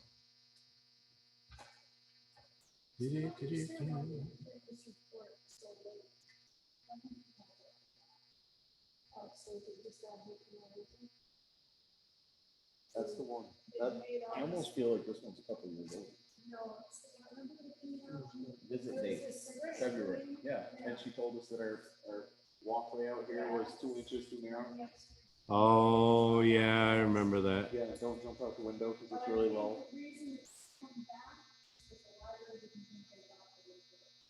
That's the one. I almost feel like this one's a couple years old. Visit date, February. Yeah, and she told us that our walkway out here was 2 inches too narrow. Oh, yeah, I remember that. Yeah, don't jump out the window because it's really low.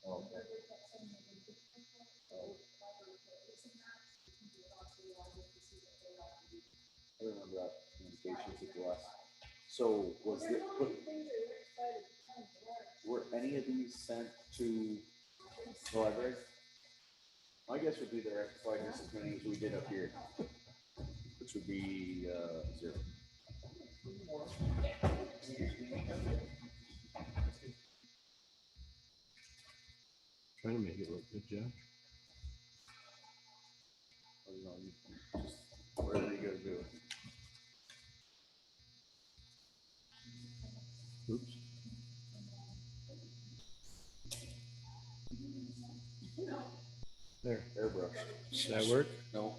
Oh, okay. Oh. I remember that communications with the last. So were any of these sent to the library? My guess would be they're rectifying this as many as we did up here, which would be 0. Trying to make it look good, Jeff. You know, just whatever you gotta do. Oops. There. Airbrush. Does that work? No,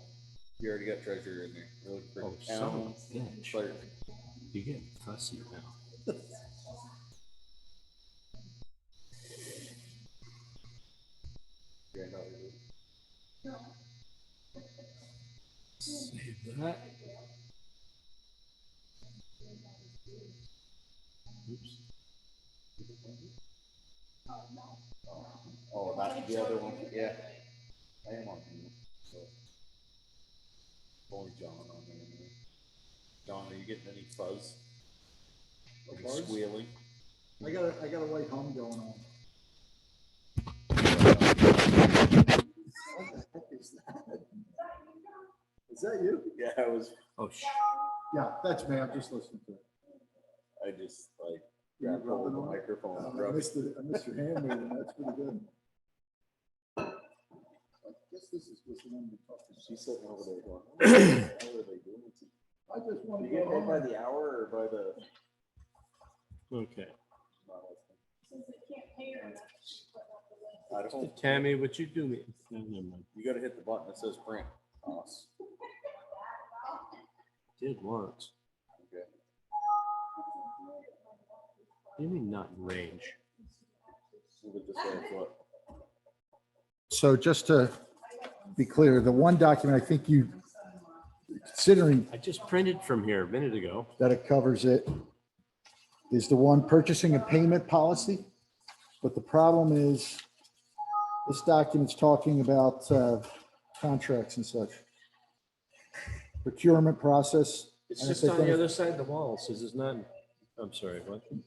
you already got treasure in there. You're looking for Oh, town son of a bitch. clerk. You're getting fussy now. Yeah, no, you Save that. Oops. Oh, that's the other one, yeah. I am on mute, so. Only John on there. Anyway. John, are you getting any fuzz? Like a Fuzz? squealing? I got a white hum going on. What the heck is that? Is that you? Yeah, I was, Oh, Yeah, that's me. I'm just listening to it. I just like grabbed hold of the microphone. and I rubbed missed it. I missed your hand moving. That's pretty good. I guess this is what's the one we talked about. She's sitting over there going, what the hell are they doing? I just want Do to you get go paid by home. the hour or by the? okay. I don't, Tammy, what you do me? No, never mind. you gotta hit the button that says print. Us. Did once. Okay. You mean not in range? Move it this way, foot. So just to be clear, the one document I think you, considering I just printed from here a minute ago. that it covers it, is the one purchasing and payment policy. But the problem is, this document's talking about contracts and such. Procurement process. It's And I just said, on the Dennis, other side of the wall. It says it's not. I'm sorry, what? Can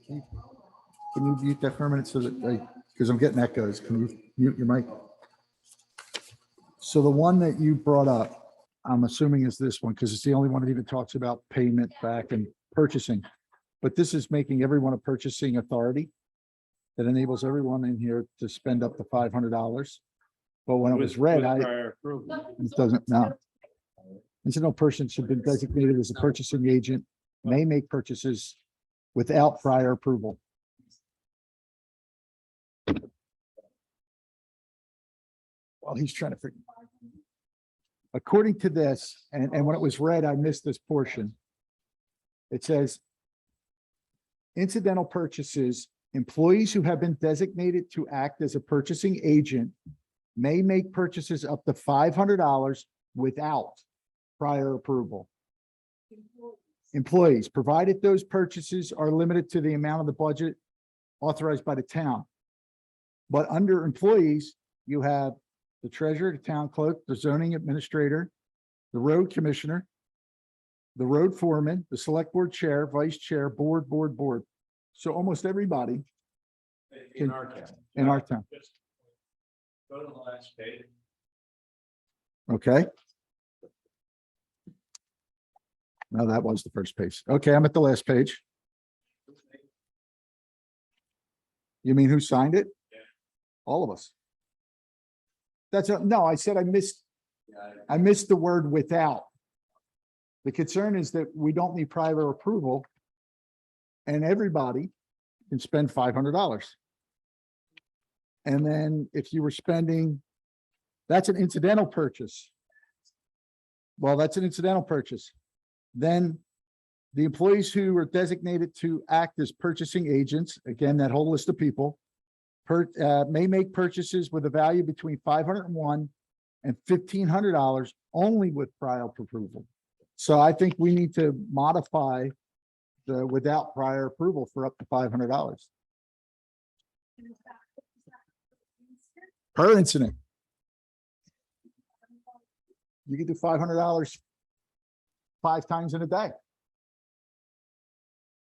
you mute that for a minute so that, because I'm getting echoes. Can you mute your mic? So the one that you brought up, I'm assuming is this one, because it's the only one that even talks about payment back and purchasing. But this is making everyone a purchasing authority that enables everyone in here to spend up to $500. But when it was read, it doesn't, no. It said no person should be designated as a purchasing agent, may make purchases without prior approval. While he's trying to figure. According to this, and when it was read, I missed this portion. It says incidental purchases, employees who have been designated to act as a purchasing agent may make purchases up to $500 without prior approval. Employees, provided those purchases are limited to the amount of the budget authorized by the town. But under employees, you have the treasurer, the town clerk, the zoning administrator, the road commissioner, the road foreman, the select board chair, vice chair, board. So almost everybody In our town. in our town. Just go to the last page. Okay. No, that was the first page. Okay, I'm at the last page. You mean who signed it? Yeah. All of us. No, I said I missed the word without. The concern is that we don't need prior approval and everybody can spend $500. And then if you were spending, that's an incidental purchase. Well, that's an incidental purchase. Then the employees who are designated to act as purchasing agents, again, that whole list of people, may make purchases with a value between $501 and $1,500 only with prior approval. So I think we need to modify the without prior approval for up to $500 per incident. You can do $500 5 times in a day.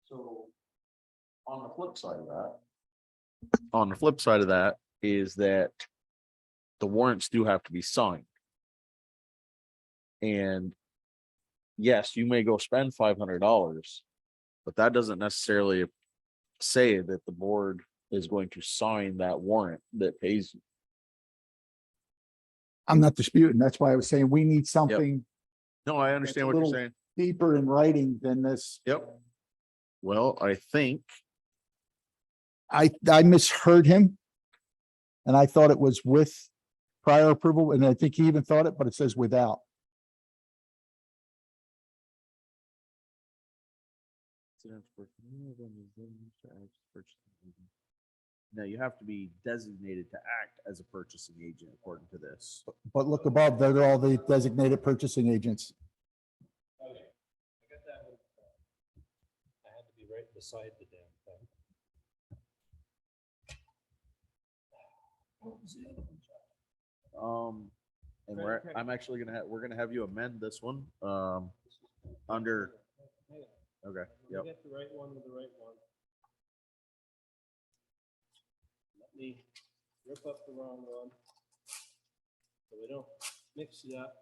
So on the flip side of that, is that the warrants do have to be signed. And yes, you may go spend $500, but that doesn't necessarily say that the board is going to sign that warrant that pays you. I'm not disputing. That's why I was saying we need something No, I understand what That's a you're little- saying. deeper in writing than this. Yep. Well, I think I misheard him. And I thought it was with prior approval, and I think he even thought it, but it says without. Now you have to be designated to act as a purchasing agent according to this. But look above, they're all the designated purchasing agents. Okay, I got that one. I had to be right beside the damn thing. What was the other one, John? And Credit we're, card. I'm actually we're gonna have you amend this one, under, Hang on. okay, Let yep. me get the right one with the right one. Let me rip up the wrong one. So we don't mix it up.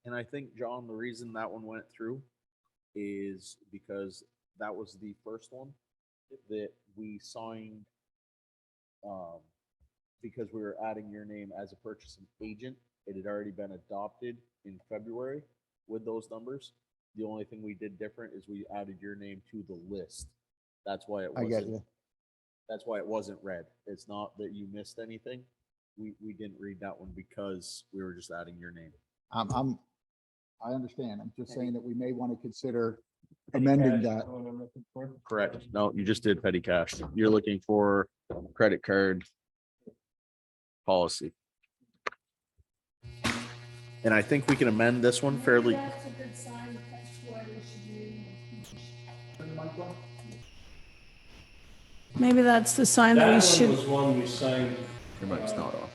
And I think, John, the reason that one went through is because that was the first one that we signed. Because we were adding your name as a purchasing agent, it had already been adopted in February with those numbers. The only thing we did different is we added your name to the list. That's why it I get wasn't, you. that's why it wasn't read. It's not that you missed anything. We didn't read that one because we were just adding your name. I understand. I'm just saying that we may want to consider amending Cash, that. what I'm looking for. Correct. No, you just did petty cash. You're looking for credit card policy. And I think we can amend this one fairly. That's a good sign. That's why we should be. Maybe that's the sign that That we one should. was one we signed Your mic's not on.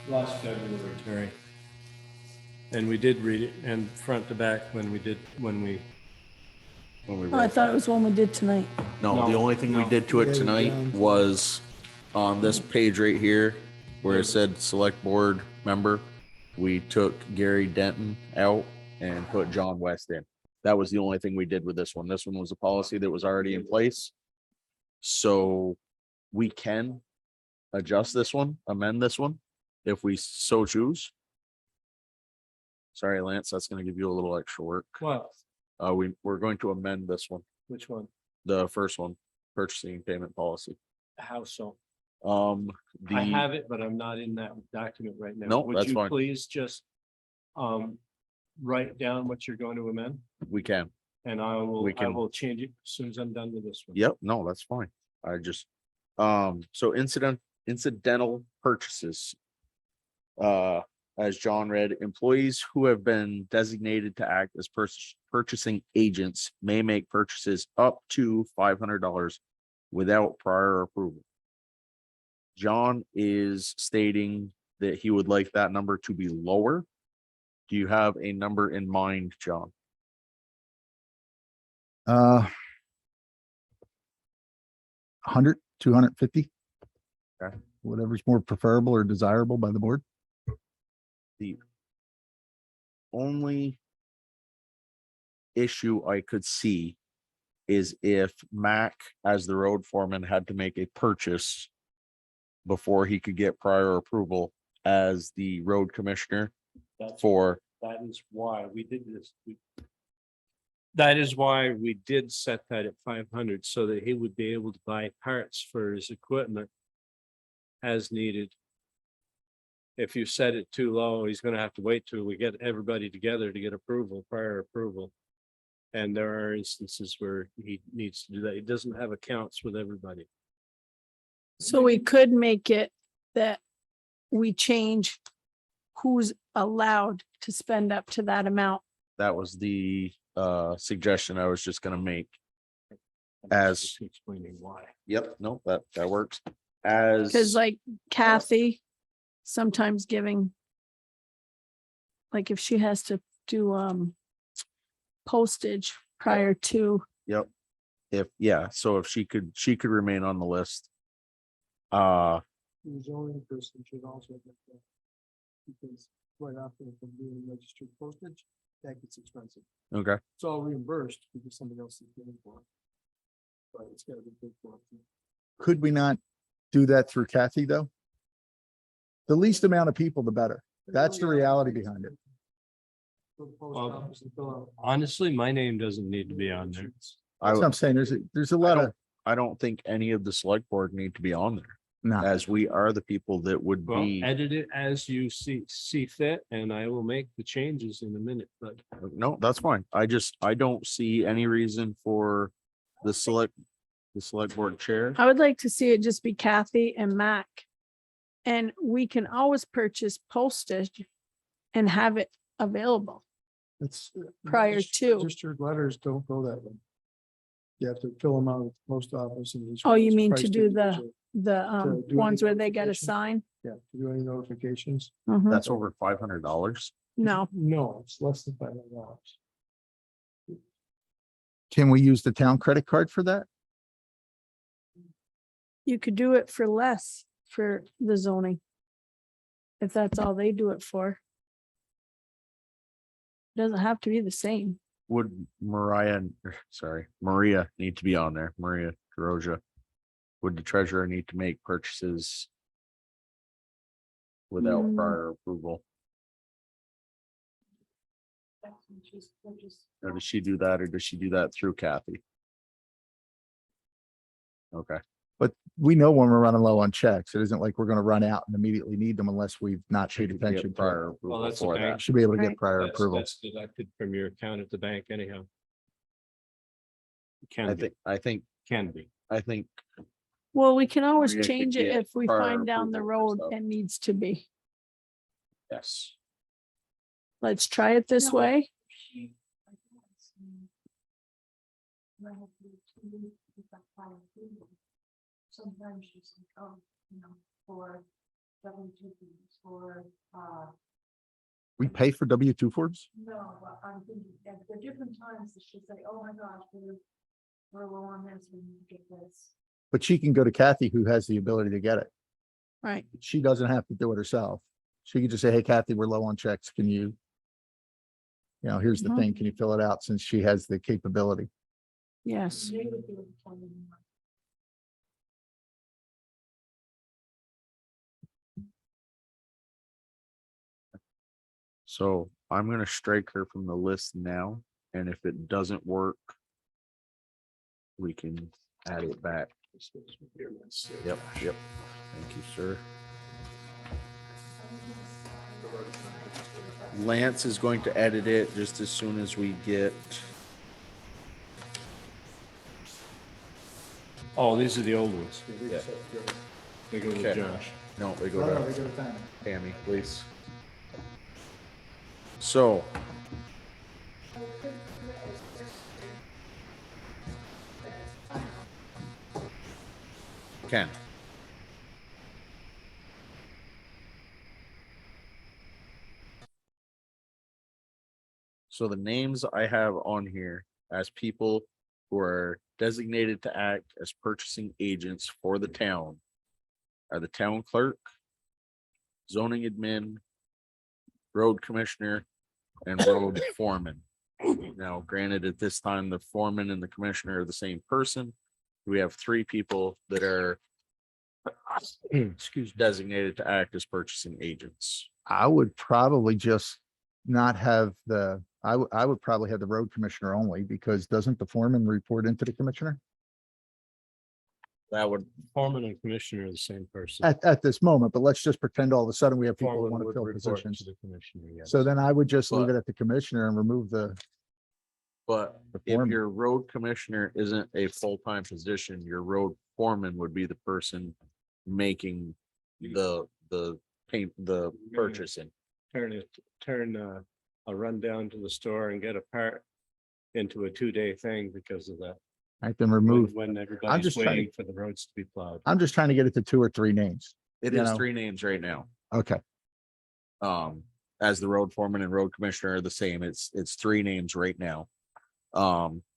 last February, Terry. And we did read it and front to back when we When we Oh, I wrote thought that. it was one we did tonight. No, the No, only thing we no. did to it Yeah, tonight down to- was on this page right here where it said select board member. We took Gary Denton out and put John West in. That was the only thing we did with this one. This one was a policy that was already in place. So we can adjust this one, amend this one, if we so choose. Sorry, Lance, that's gonna give you a little extra work. What? We're going to amend this one, Which one? the first one, purchasing payment policy. How so? The. I have it, but I'm not in that document right now. No, Would that's you fine. please just write down what you're going to amend? We can. And I We will can- change it as soon as I'm done with this one. Yep, no, that's fine. I just, so incidental purchases. As John read, employees who have been designated to act as purchasing agents may make purchases up to $500 without prior approval. John is stating that he would like that number to be lower. Do you have a number in mind, John? 100, 250. Okay. Whatever's more preferable or desirable by the board. The only issue I could see is if Mac, as the road foreman, had to make a purchase before he could get prior approval as the road commissioner That's, for, that is why we did this. That is why we did set that at 500 so that he would be able to buy parts for his equipment as needed. If you set it too low, he's gonna have to wait till we get everybody together to get approval, prior approval. And there are instances where he needs to do that. He doesn't have accounts with everybody. So we could make it that we change who's allowed to spend up to that amount. that was the suggestion I was just gonna make. I'm As- just explaining why. Yep, no, that works. As. Cause like Kathy, sometimes giving. Like if she has to do postage prior to, Yep. So if she could remain on the list. The zoning person should also get that. Because quite often if I'm doing registered postage, that gets expensive. Okay, It's all reimbursed because somebody else is paying for it. But it's gotta be paid for. Could we not do that through Kathy, though? The least amount of people, the better. That's the reality behind it. For the post Well, office to fill out. Honestly, my name doesn't need to be on there. That's what I'm saying. There's a lot of, I don't think any of the select board need to be on there. No, as we are the people that would Well, be. edit it as you see fit, and I will make the changes in a minute, but No, that's fine. I don't see any reason for the select board chair. I would like to see it just be Kathy and Mac. And we can always purchase postage and have it available. It's. Prior to. Registered letters don't go that way. You have to fill them out at the post office and. Oh, you mean to priced do individually. the do ones any where they gotta notification. sign? Yeah, to do any notifications. Mhm. That's over $500. No, No, it's less than $500. can we use the town credit card for that? you could do it for less for the zoning. If that's all they do it for. Doesn't have to be the same. Would Maria need to be on there? Maria DeRosa. Would the treasurer need to make purchases without Mm. prior approval? Or does she do that, or does she do that through Kathy? Okay, But we know when we're running low on checks. It isn't like we're gonna run out and immediately need them unless we've not she paid could attention get to prior it. approval that's a for bank. that. Should be able to get Right. prior that's approval. that's deducted from your account at the bank anyhow. I Can be, think, can be. Well, we can always Maria could change it get if we prior find down the approval for road stuff. it needs to be. Yes. Let's try it this way. Sometimes she's like, oh, you know, for W2 fees, for, We pay for W-2 forms? no, but I'm thinking, at the different times that she'll say, oh my gosh, we're low on this, we need to get this. But she can go to Kathy, who has the ability to get it. Right. She doesn't have to do it herself. She can just say, hey, Kathy, we're low on checks. Can you? You know, here's the Mhm. thing. Can you fill it out since she has the capability? Yes. They would do it for me. So I'm gonna strike her from the list now, and if it doesn't work, we can add it back. Yep. Thank you, sir. Lance is going to edit it just as soon as we get. Oh, these are the old ones. Yeah. They go to Okay. Josh. No, they Oh, go to Tammy, please. So. Ken. So the names I have on here as people who are designated to act as purchasing agents for the town are the town clerk, zoning admin, road commissioner, and road foreman. Now, granted, at this time, the foreman and the commissioner are the same person. We have three people that are designated to act as purchasing agents. I would probably just not have I would probably have the road commissioner only because doesn't the foreman report into the commissioner? That would, Foreman and commissioner are the same person. At this moment, but let's just pretend all of a sudden we have people who Foreman want to would fill report positions. to the commissioner, yes. So then I would just leave But- it at the commissioner and remove but the if foreman. your road commissioner isn't a full-time position, your road foreman would be the person making the purchasing. Turn a run down to the store and get a part into a 2-day thing because of that. I can remove, When everybody's just trying to- waiting for the roads to be plowed. I'm just trying to get it to 2 or 3 names. It You is know. 3 names right now. Okay. As the road foreman and road commissioner are the same, it's 3 names right now.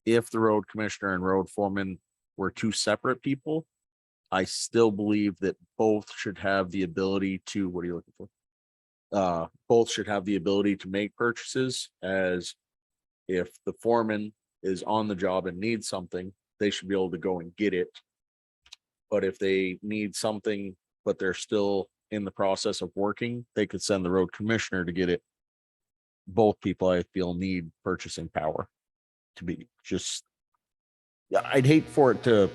If the road commissioner and road foreman were 2 separate people, I still believe that both should have the ability to, what are you looking for? Both should have the ability to make purchases, as if the foreman is on the job and needs something, they should be able to go and get it. But if they need something, but they're still in the process of working, they could send the road commissioner to get it. Both people, I feel, need purchasing power to be just, yeah, I'd hate for it to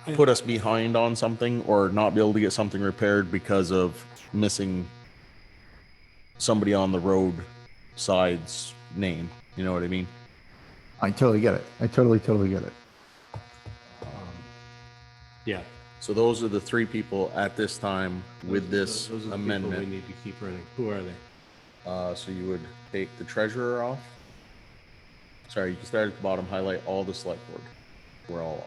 put us behind on something or not be able to get something repaired because of missing somebody on the road side's name. You know what I mean? I totally get it. I totally get it. Yeah. So those are the three people at this time with this Those are the people amendment. we need to keep running. Who are they? So you would take the treasurer off. Sorry, you can start at the bottom, highlight all the select board. We're all off.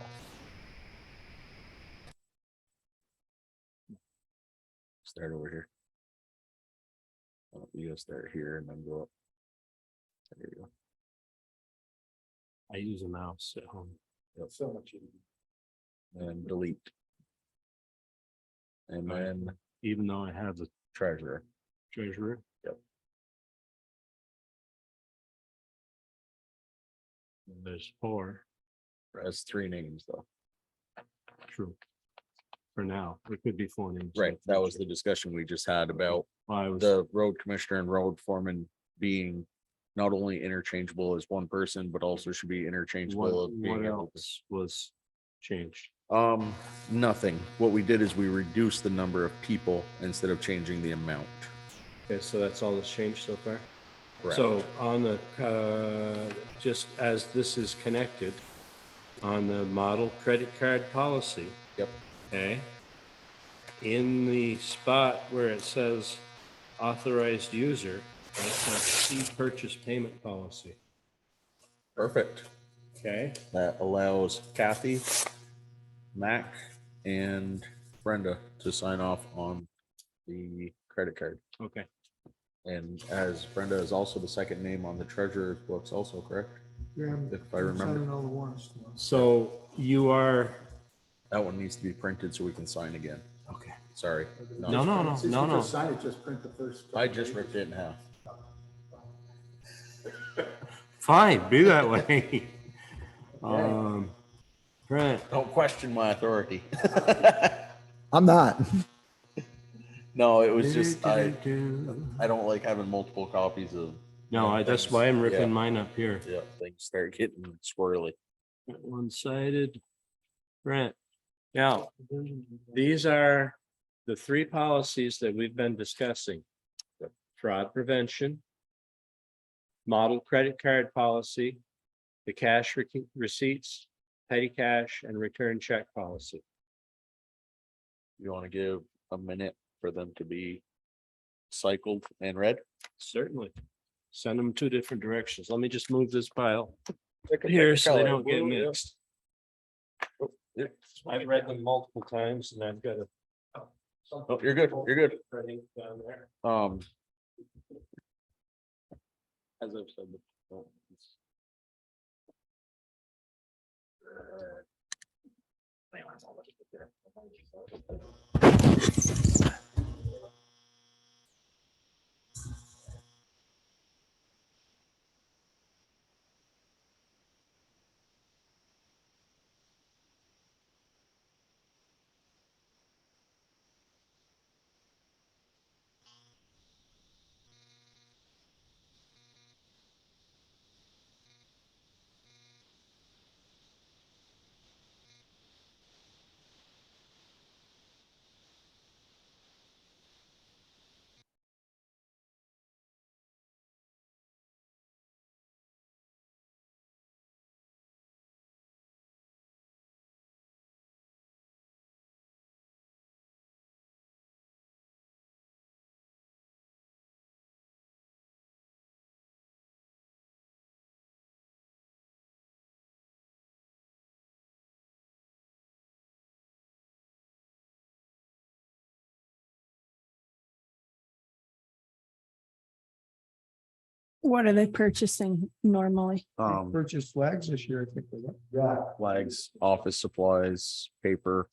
Start over here. Oh, you gotta start here and then go up. There you go. I use a mouse at home. So much easier. And delete. And Right. then Even though I have the treasurer. treasurer. Yep. And there's 4. Has 3 names though. True. For now, it could be 4 names. in Right, the that was the future. discussion we just had about Well, I was, the road commissioner and road foreman being not only interchangeable as one person, but also should be interchangeable of being what able to. else was changed? Nothing. What we did is we reduced the number of people instead of changing the amount. Okay, so that's all that's changed so far? Correct. So on the, just as this is connected, on the model credit card policy, Yep. okay? In the spot where it says authorized user, that's a C purchase payment policy, Perfect. okay? That allows Kathy, Mac, and Brenda to sign off on the credit card. Okay. And as Brenda is also the second name on the treasurer's books also, correct? Graham, If I I'm remember. signing all the warrants tomorrow. So you are, That one needs to be printed so we can sign again. okay. Sorry. No. Sign it, just print the first. I just ripped it in half. Fine, be that way. Brent, Don't question my authority. I'm not. No, it was just, I don't like having multiple copies of. no, that's things. why I'm ripping Yeah. mine up here. Yeah, things start getting squirrely. One-sided. Brent, now, these are the 3 policies that we've been discussing. Fraud prevention, model credit card policy, the cash receipts, petty cash, and return check policy. You want to give a minute for them to be cycled and read? Certainly. Send them 2 different directions. Let me just move this pile here so they don't get mixed. I've read them multiple times and I've got a. Oh, you're good, you're good. Down there. As I've said before. What are they purchasing normally? Purchased flags this year, I think. Yeah. Flags, office supplies, paper.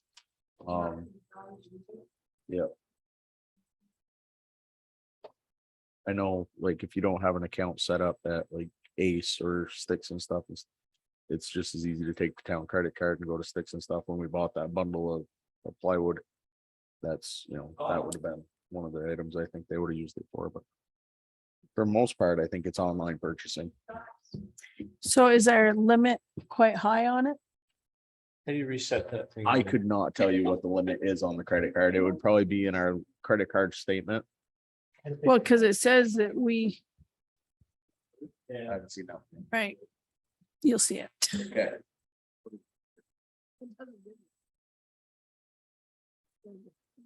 Yeah. I know, like, if you don't have an account set up at like Ace or Sticks and stuff, it's just as easy to take the town credit card and go to Sticks and stuff. When we bought that bundle of plywood, that's, that would have been one of the items I think they would have used it for, but for the most part, I think it's online purchasing. So is our limit quite high on it? How do you reset that thing? I could not tell you what the limit is on the credit card. It would probably be in our credit card statement. Well, because it says that we, I haven't seen that. right, you'll see it. Okay.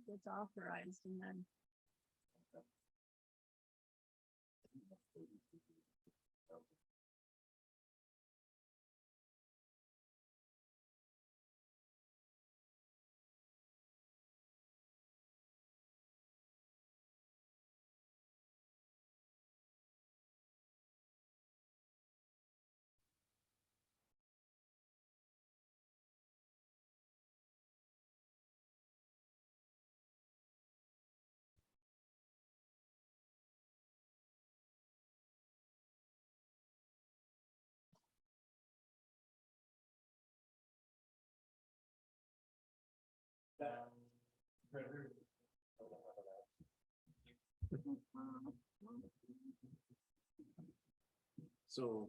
It's authorized and then. So.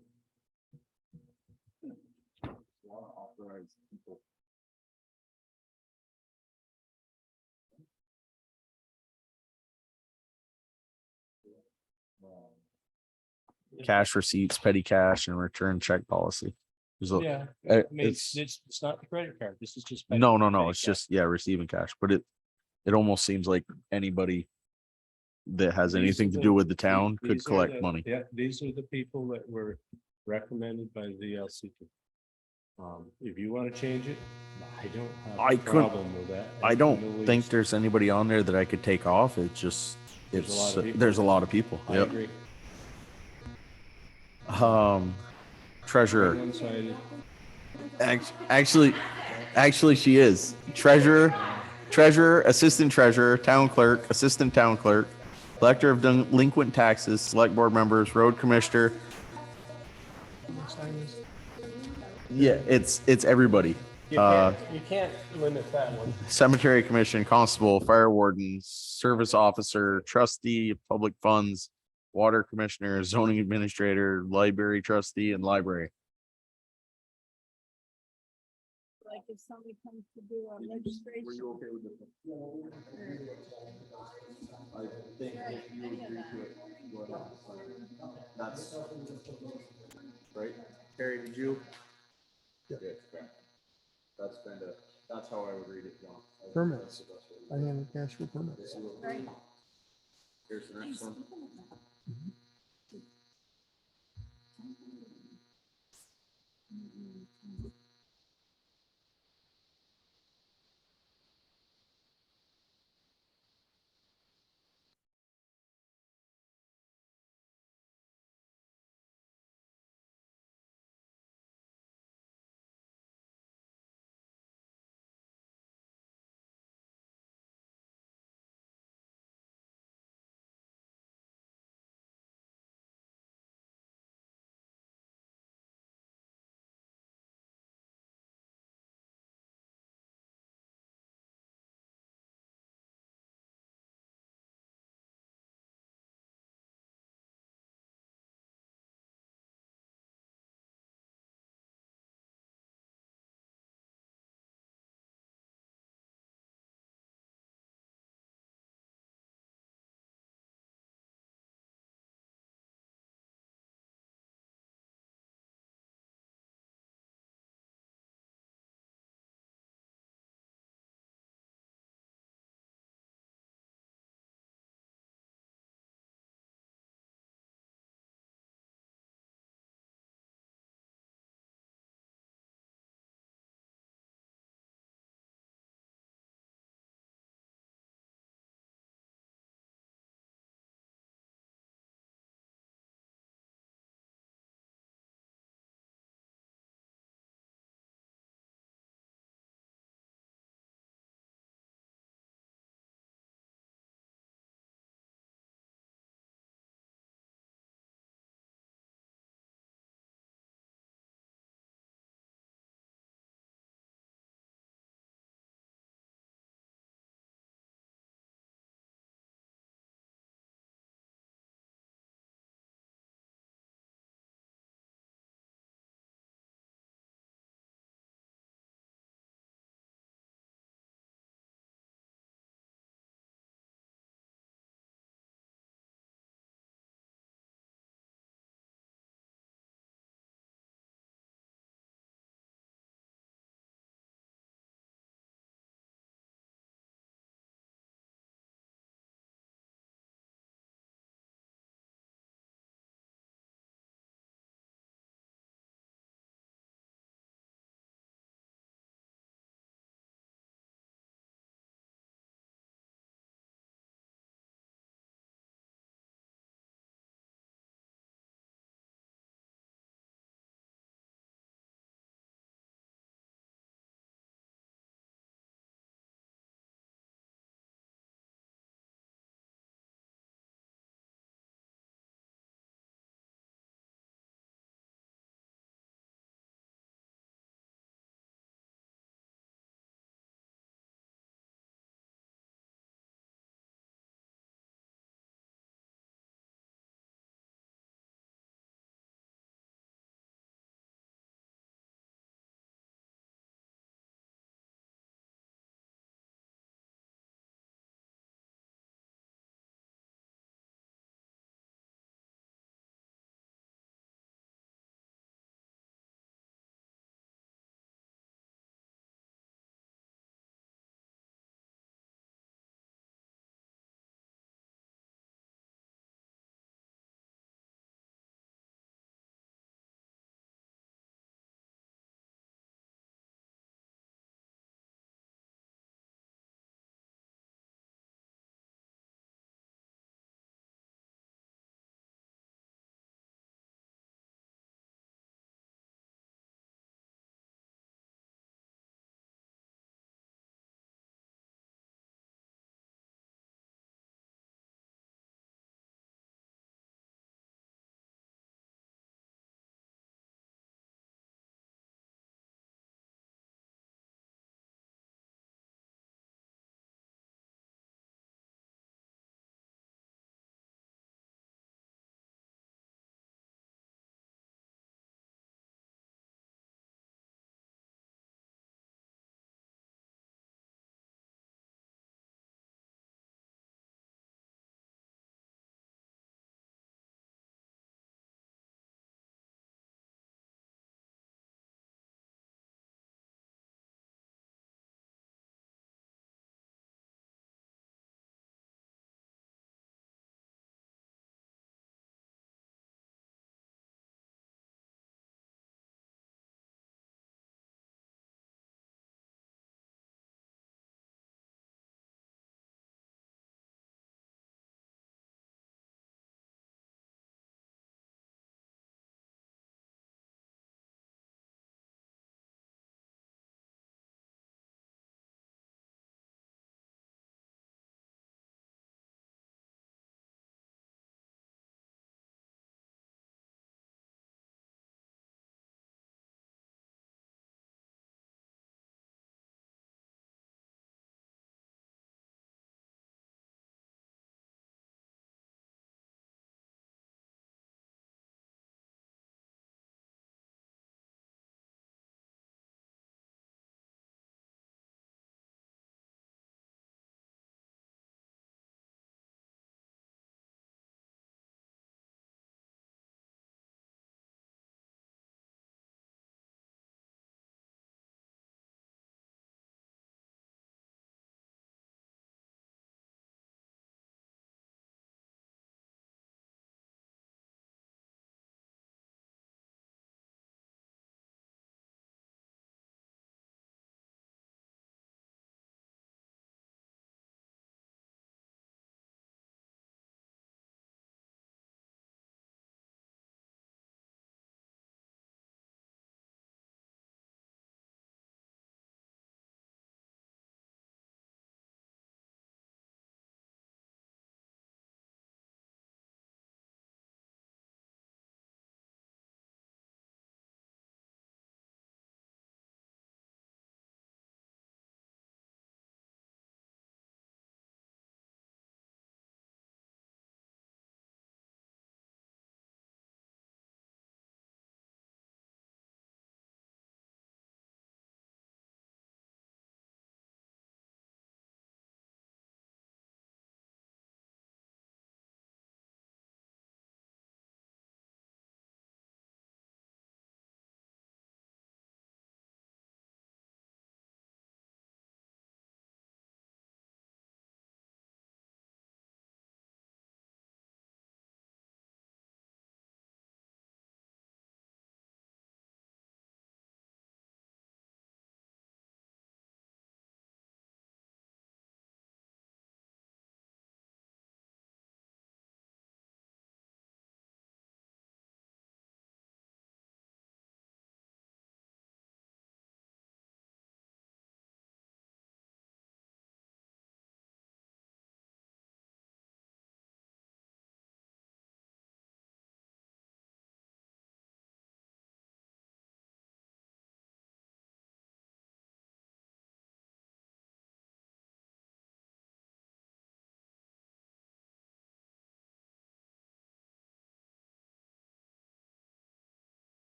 Authorized people. Cash receipts, petty cash, and return check policy. There's a- Yeah, uh, I mean, it's- it's not the credit card. This is just. No, petty it's cash. just, yeah, receiving cash, but it almost seems like anybody that has These anything are to the- do with the town could these are collect the- money. Yeah, these are the people that were recommended by the LCT. If you want to change it, I don't have I a couldn't- problem with that. I in don't the think least. there's anybody on there that I could take off. It's just, There's a lot of people. there's a lot of people. I Yep. agree. Treasurer. One-sided. Actually, she is treasurer, assistant treasurer, town clerk, assistant town clerk, collector of delinquent taxes, select board members, road commissioner. Yeah, it's everybody. You can't limit that one. Cemetery commission, constable, fire warden, service officer, trustee of public funds, water commissioner, zoning administrator, library trustee, and library. Like if somebody comes to do a registration. okay with this? I think if you agree to it, that's right. Terry, did you? Yeah. That's how I would read it, John. Permits. I handle cash for permits. Right. Here's the next one.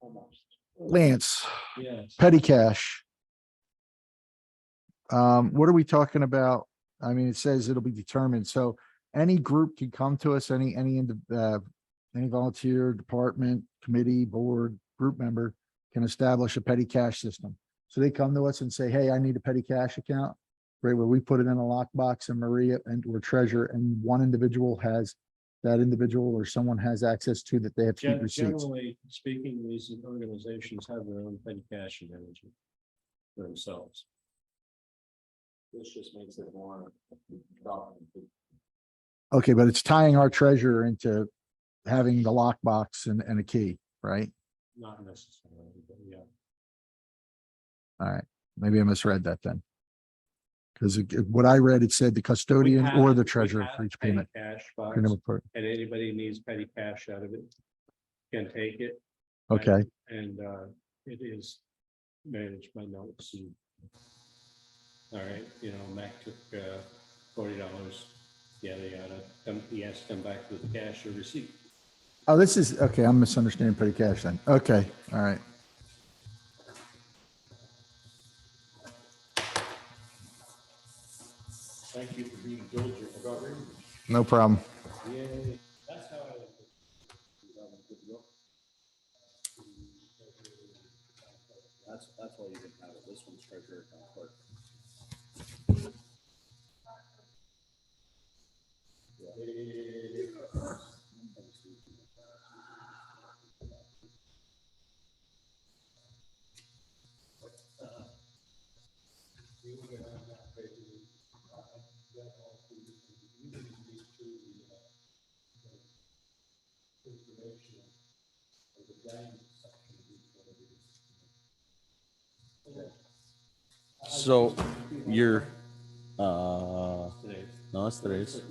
Almost. Lance, Yes. petty cash. What are we talking about? I mean, it says it'll be determined, so any group can come to us, any volunteer, department, committee, board, group member can establish a petty cash system. So they come to us and say, hey, I need a petty cash account, right, where we put it in a lockbox and Maria or treasurer, and one individual has, that individual or someone has access to that they have to keep receipts. Generally speaking, these organizations have their own petty cash management for themselves. This just makes it more. Okay, but it's tying our treasurer into having the lockbox and a key, right? Not necessarily, but yeah. All right, maybe I misread that then. Because what I read, it said the custodian We or have- the we treasurer have for each petty payment. Cash Pretty box, much part. and anybody needs petty cash out of it can take it. Okay, And it is managed by notes. All right, you know, Mac took $40, yada, yada. He has to come back with cash or receipt. oh, this is, okay, I'm misunderstanding petty cash then. Okay, all right. Thank you for being diligent about reading. No problem. Yay, that's how I like it. That's why you didn't have it. This one's treasurer account clerk. So you're, no, it's today's.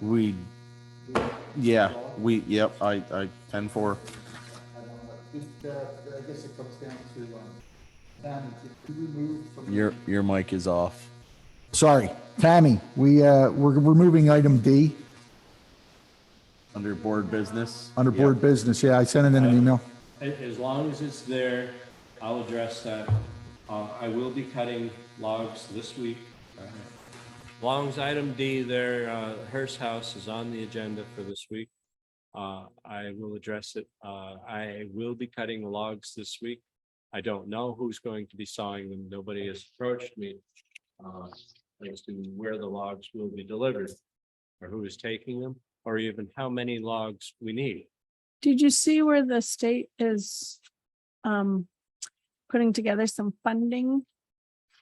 We, yeah, yep, I 10-4. I guess it comes down to, Your mic is off. sorry, Tammy, we're removing item D Under board business. under board business. Yeah, I sent it in an email. As long as it's there, I'll address that. I will be cutting logs this week. As long as item D there, Hearst House is on the agenda for this week. I will address it. I will be cutting logs this week. I don't know who's going to be sawing them. Nobody has approached me as to where the logs will be delivered, or who is taking them, or even how many logs we need. Did you see where the state is putting together some funding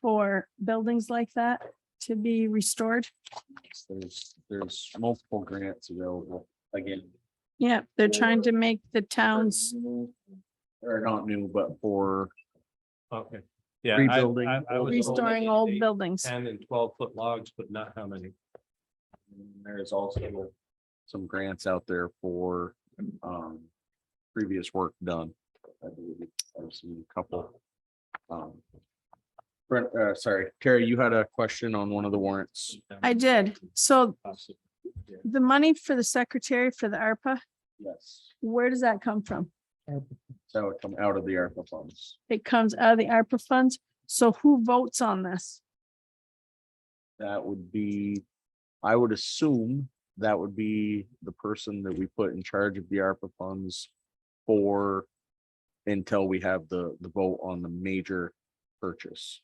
for buildings like that to be restored? There's multiple grants available again. Yeah, they're trying to make the towns, Or not new, but for Okay. Yeah. Rebuilding I was told restoring that old they- buildings. 10 and 12-foot logs, but not how many. there's also some grants out there for previous work done. I believe I've seen a couple. Brent, sorry, Terry, you had a question on one of the warrants. I did. So the money for the secretary for the ARPA, Yes, where does that come from? that would come out of the ARPA funds. It comes out of the ARPA funds. So who votes on this? That would be, I would assume that would be the person that we put in charge of the ARPA funds for until we have the vote on the major purchase.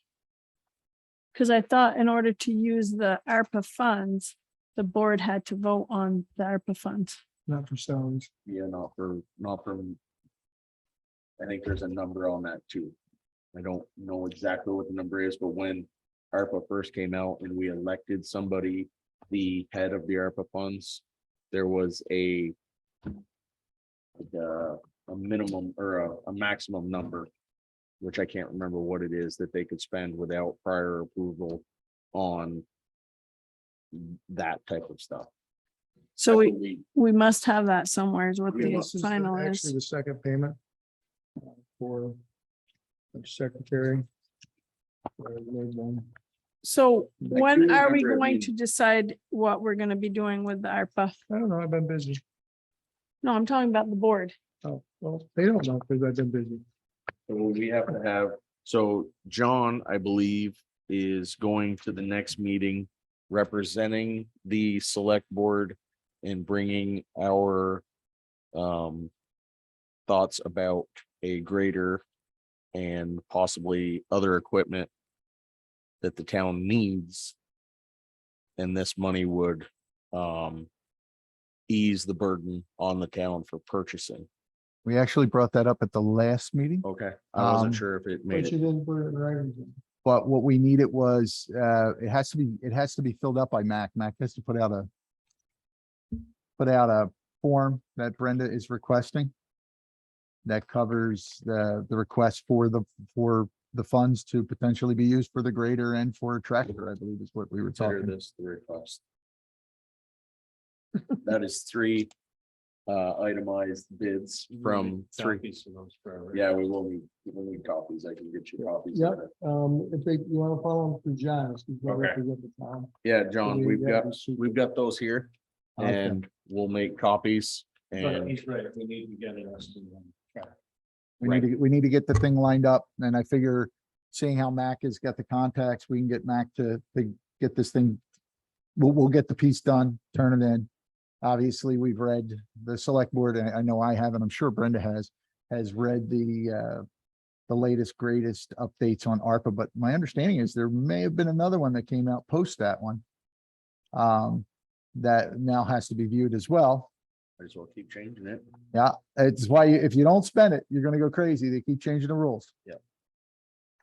Because I thought in order to use the ARPA funds, the board had to vote on the ARPA funds. Not for salaries. Yeah, not for, I think there's a number on that too. I don't know exactly what the number is, but when ARPA first came out and we elected somebody the head of the ARPA funds, there was a minimum or a maximum number, which I can't remember what it is, that they could spend without prior approval on that type of stuff. So I we believe. must have that somewhere is what Yeah, the this is final actually is. the second payment for the secretary. We made one So I when do are we remember it going being- to decide what we're gonna be doing with the ARPA? I don't know, I've been busy. No, I'm talking about the board. Oh, well, they don't know because I've been busy. So we have to have, so John, I believe, is going to the next meeting representing the select board and bringing our thoughts about a grader and possibly other equipment that the town needs. And this money would ease the burden on the town for purchasing. We actually brought that up at the last meeting, Okay, I wasn't Um, sure if it made But you it. didn't put it in writing. but what we needed was, it has to be filled out by Mac. Mac has to put out a form that Brenda is requesting that covers the request for the funds to potentially be used for the grader and for a tractor, I believe is what we were Consider talking. this the request. That is three itemized bids from three. Copies of those forever. Yeah, we'll need copies. I can get you copies. Yep, of it. if they, you wanna follow them through John, he's gonna Okay. represent the town. Yeah, John, we got we've got those here Okay. and we'll make copies But and he's right, we need to get it us to track. We need to get the thing lined up, and I figure, seeing how Mac has got the contacts, we can get Mac to get this thing. We'll get the piece done, turn it in. Obviously, we've read the select board, and I know I have, and I'm sure Brenda has read the latest, greatest updates on ARPA, but my understanding is there may have been another one that came out post that one. That now has to be viewed as well. I just will keep changing it. Yeah, it's why if you don't spend it, you're gonna go crazy. They keep changing the rules. Yep.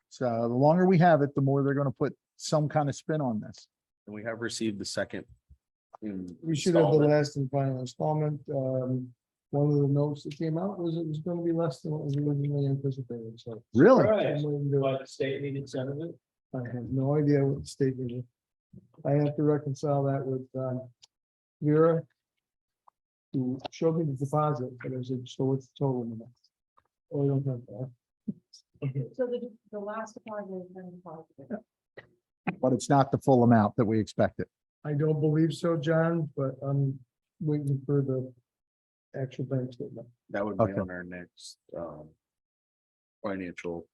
So the longer we have it, the more they're gonna put some kind of spin on this. And we have received the second. We should have the installment. last and final installment. One of the notes that came out was it was gonna be less than what was originally anticipated, so. Really? Right, I'm waiting to- but the state needed some of it. I have no idea what the statement is. I have to reconcile that with, Vera, who showed me the deposit, but I said, so what's the total amount? Oh, I don't have that. Okay. So the last deposit is then positive. But it's not the full amount that we expected. I don't believe so, John, but I'm waiting for the actual bank statement. That would be Okay. on our next financial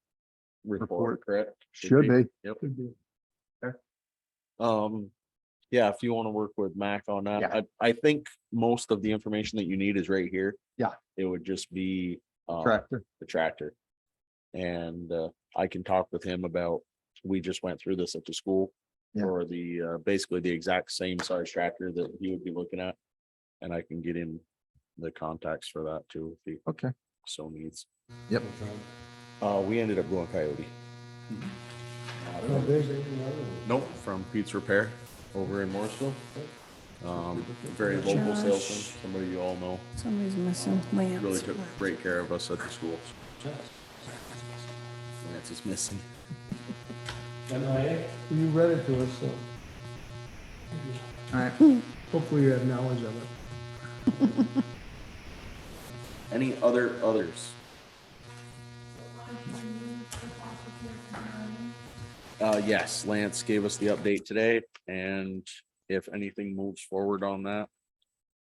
report, Report. correct? Should be. Yep. Could be. Yeah, if you want to work with Mac on that, Yeah. I think most of the information that you need is right here. Yeah. It would just be Tractor. the tractor. And I can talk with him about, we just went through this at the school. Yeah. For the basically the exact same size tractor that he would be looking at. And I can get him the contacts for that too, if he Okay. so needs. Yep. We ended up going Coyote. No, there's- Nope, from Pete's Repair over in Morrisville. Very local salesman, Josh. somebody you all know, Somebody's missing Lance. really took great care of us at the school. Lance is missing. MIA? You read it to us, so. All right. Hopefully you have knowledge of it. Any others? Yes, Lance gave us the update today, and if anything moves forward on that,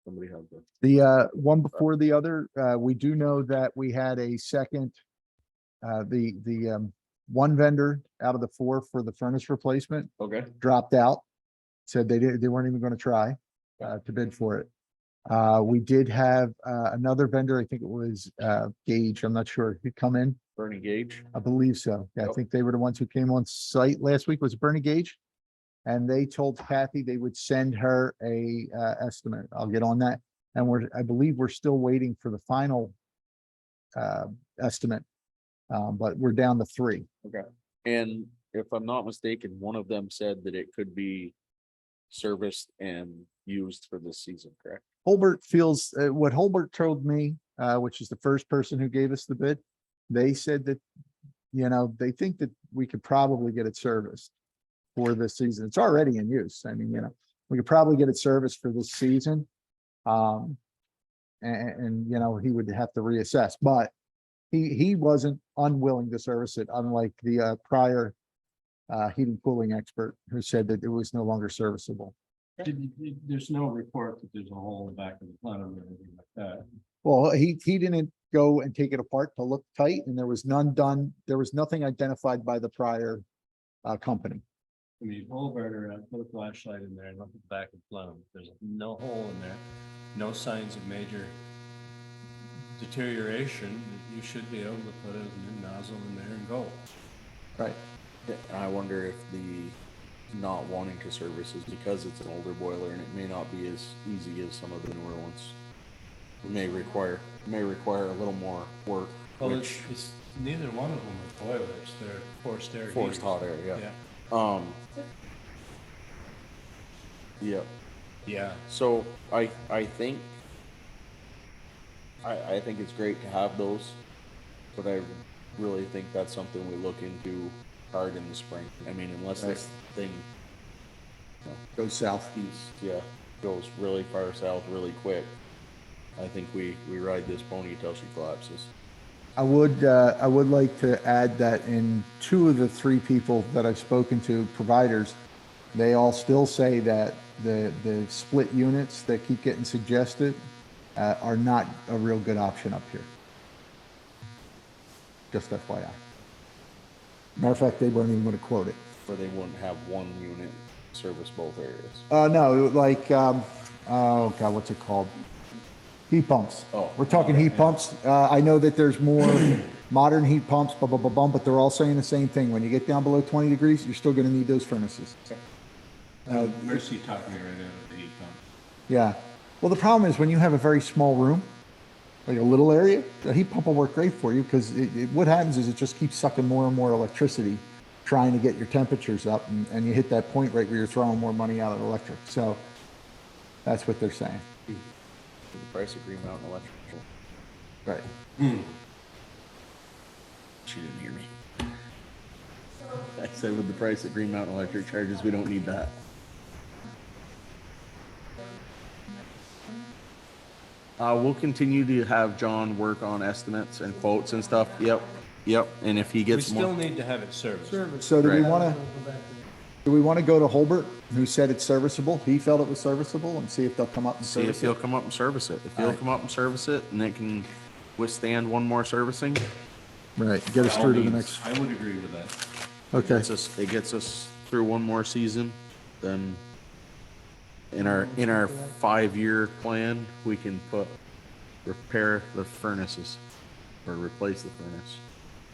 somebody have the. The one before the other, we do know that we had a second. One vendor out of the four for the furnace replacement Okay. dropped out. Said they weren't even gonna try to bid for it. We did have another vendor, I think it was Gage, I'm not sure, who come in. Bernie Gage. I believe so. Yeah, I Yep. think they were the ones who came on site last week. Was it Bernie Gage? And they told Kathy they would send her a estimate. I'll get on that. And I believe we're still waiting for the final estimate. But we're down to three. Okay. And if I'm not mistaken, one of them said that it could be serviced and used for this season, correct? Holbert feels, what Holbert told me, which is the first person who gave us the bid, they said that, they think that we could probably get it serviced for this season. It's already in use. I mean, we could probably get it serviced for this season. And he would have to reassess, but he wasn't unwilling to service it, unlike the prior heating cooling expert who said that it was no longer serviceable. There's no report that there's a hole in the back of the plenum or anything like that. Well, he didn't go and take it apart to look tight, and there was none done. There was nothing identified by the prior company. I mean, hole burner, I put a flashlight in there and look at the back of the plenum. There's no hole in there, no signs of major deterioration. You should be able to put a new nozzle in there and go. Right. I wonder if the not wanting to service is because it's an older boiler and it may not be as easy as some of the newer ones. It may require a little more work. Well, which it's neither one of them are boilers. They're forced air. forced heaters. hot air, yeah. Yeah. Yeah. Yeah. So I think it's great to have those, but I really think that's something we look into hard in the spring. I mean, unless this thing Goes south. goes really far south really quick, I think we ride this pony till she collapses. I would like to add that in 2 of the 3 people that I've spoken to, providers, they all still say that the split units that keep getting suggested are not a real good option up here. Just FYI. Matter of fact, they weren't even going to quote it. Or they wouldn't have one unit service both areas. No, like, oh God, what's it called? Heat pumps. Oh. We're talking heat pumps. I know that there's more modern heat pumps, blah, blah, blah, blah, but they're all saying the same thing. When you get down below 20 degrees, you're still going to need those furnaces. Mercy talked me right out of the heat pump. Yeah. Well, the problem is when you have a very small room, like a little area, the heat pump will work great for you because what happens is it just keeps sucking more and more electricity trying to get your temperatures up, and you hit that point right where you're throwing more money out of electric. So that's what they're saying. The price of Green Mountain Electric. Right. She didn't hear me. I said with the price that Green Mountain Electric charges, we don't need that. We'll continue to have John work on estimates and quotes and stuff. Yep. And if he We gets still more, need to have it serviced. So do we Right. want to go to Holbert, who said it's serviceable? He felt it was serviceable, and see if they'll come up and see if service he'll it. come up and service it. If he'll Alright. come up and service it and it can withstand one more servicing, Right, get us By all through to the means, next. I would agree with that. Okay. it gets us through one more season, then in our 5-year plan, we can repair the furnaces or replace the furnace.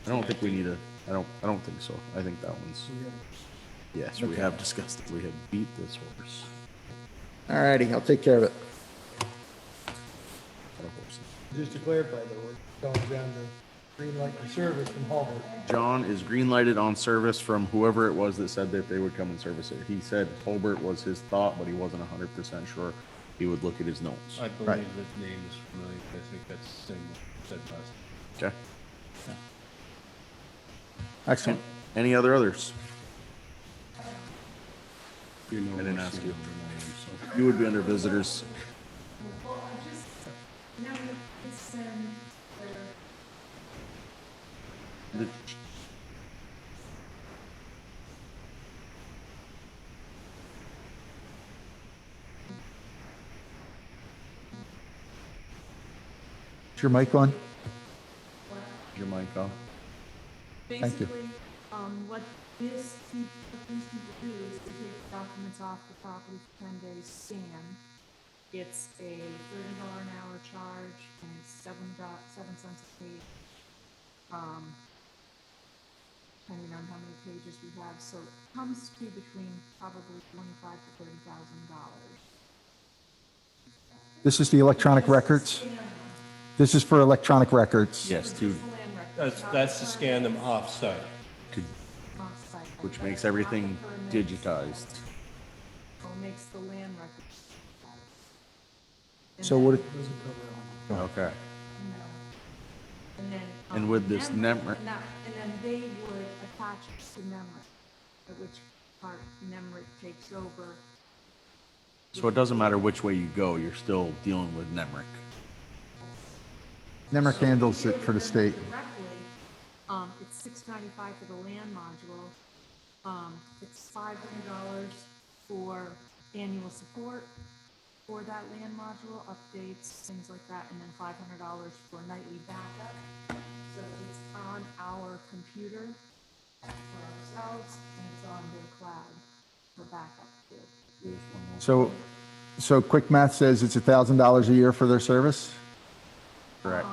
I don't think we need I don't think so. I think that one's, yes, we have discussed it. We have beat this horse. All righty, I'll take care of it. Not a horse. Just to clarify though, we're going down to green light for service from Hallmark. John is green lighted on service from whoever it was that said that they would come and service it. He said Holbert was his thought, but he wasn't 100% sure. He would look at his notes. I believe that name is familiar. I think that's the same said last. Okay. Excellent. Any others? You know I didn't what ask serial you. number I am, so. You would be under visitors. Well, I just, now it's, The- Is your mic on? Your mic off. Thank you. basically, what these people do is to take documents off the property for 10 days scan. It's a $30 an hour charge and it's 7 cents a page. Depending on how many pages we have, so it comes to between probably $25,000 to $30,000. This is the electronic records? This is for electronic records? Yes, to, That's to scan them off-site. Off-site. which makes everything digitized. So it makes the land record. So what, Okay. And then. And with this NEMRIC- And then they would attach it to NEMRIC, at which part NEMRIC takes over. So it doesn't matter which way you go, you're still dealing with NEMRIC. Nemrick handles it for the state. Directly, it's $6.95 for the land module. It's $500 for annual support for that land module, updates, things like that, and then $500 for nightly backup. So it's on our computer for ourselves, and it's on their cloud for backup too. So quick math says it's $1,000 a year for their service? Correct.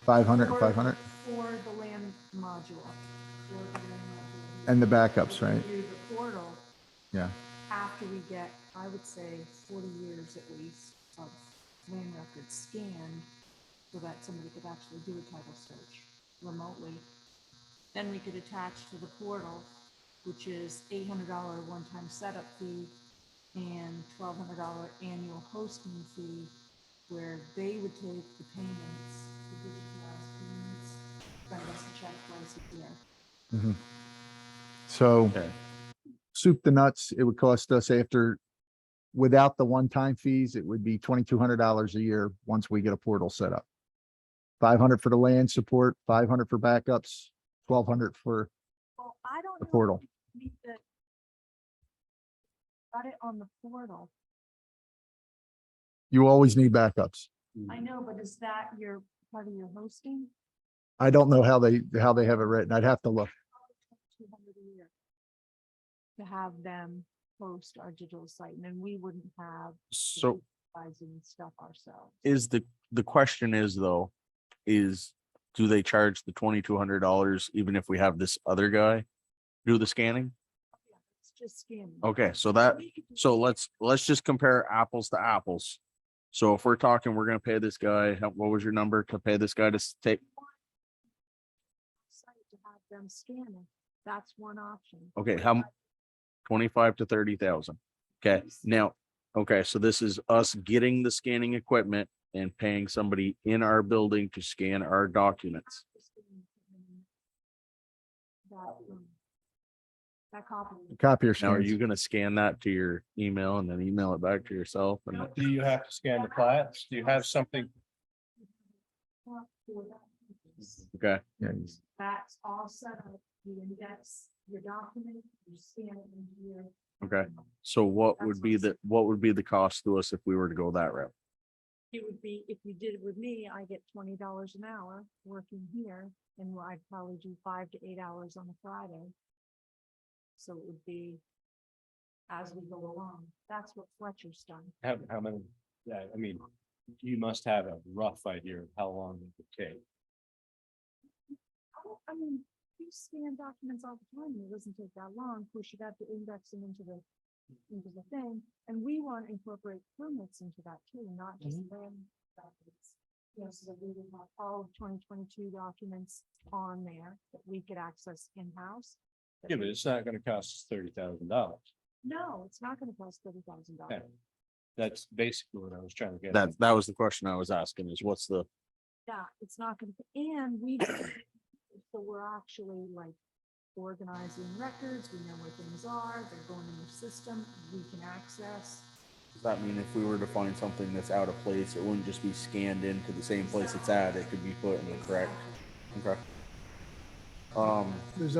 500, For- 500? For the land module. For the land module. And the backups, right? Through the portal, Yeah. after we get, I would say, 40 years at least of land records scanned so that somebody could actually do a title search remotely. Then we could attach to the portal, which is $800 one-time setup fee and $1,200 annual hosting fee, where they would take the payments, the digitalized payments, send us a check twice a year. So Okay. soup to nuts, it would cost us without the one-time fees, it would be $2,200 a year once we get a portal set up. 500 for the land support, 500 for backups, 1,200 for Well, I don't the know. portal. if we got it on the portal. You always need backups. I know, but is that your, part of your hosting? I don't know how they have it written. I'd have to look. 200 a year to have them host our digital site, and then we wouldn't have So advertising stuff ourselves. is the question is though, is do they charge the $2,200 even if we have this other guy do the scanning? It's just scanning. Okay, so let's just compare apples to apples. So if we're talking, we're gonna pay this guy, what was your number to pay this guy to take? Site to have them scan it. That's one option. Okay, how 25 to 30,000. Okay, now, okay, so this is us getting the scanning equipment and paying somebody in our building to scan our documents. That copy. Copier Now, are scans. you gonna scan that to your email and then email it back to yourself? And Do you have to scan the plats? Do you have something? okay, Yeah, That's all set up. You index your document, you scan it into your. okay. So what would be the cost to us if we were to go that route? It would be, if you did it with me, I get $20 an hour working here, and I'd probably do 5 to 8 hours on a Friday. So it would be as we go along. That's what Fletcher's done. How many? Yeah, I mean, you must have a rough idea of how long it would take. I mean, you scan documents all the time, and it doesn't take that long. Of course, you'd have to index them into the thing, and we want to incorporate permits into that too, not just land documents. You know, so that we would have all of 2022 documents on there that we could access in-house. Yeah, but it's not gonna cost us $30,000. No, it's not gonna cost $30,000. That's basically what I was trying to get. That was the question I was asking is what's the, Yeah, it's not gonna, and so we're actually like organizing records, we know where things are, they're going in the system, we can access. does that mean if we were to find something that's out of place, it wouldn't just be scanned into the same place it's at, it could be put in the correct, okay. There's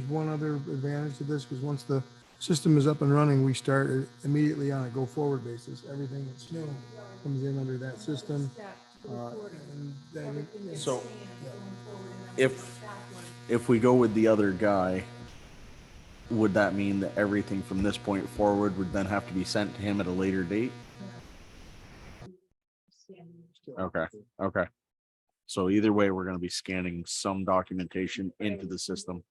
one other advantage to this, because once the system is up and running, we start it immediately on a go-forward basis. Everything that's new comes in under that system. Step to the recording. And then, Everything gets So, scanned going forward, and then if- backward. if we go with the other guy, would that mean that everything from this point forward would then have to be sent to him at a later date? Okay, okay. So either way, we're gonna be scanning some documentation into the system.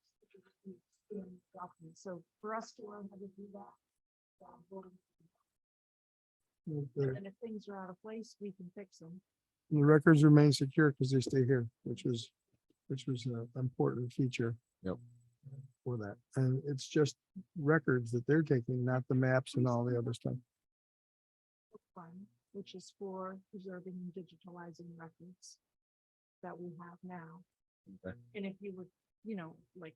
So for us to learn how to do that. the And if things are out of place, we can fix them. records remain secure because they stay here, which was an important feature. Yep. For that, and it's just records that they're taking, not the maps and all the other stuff. Fund, which is for preserving and digitalizing records that we have now. Okay. And if you were, you know, like,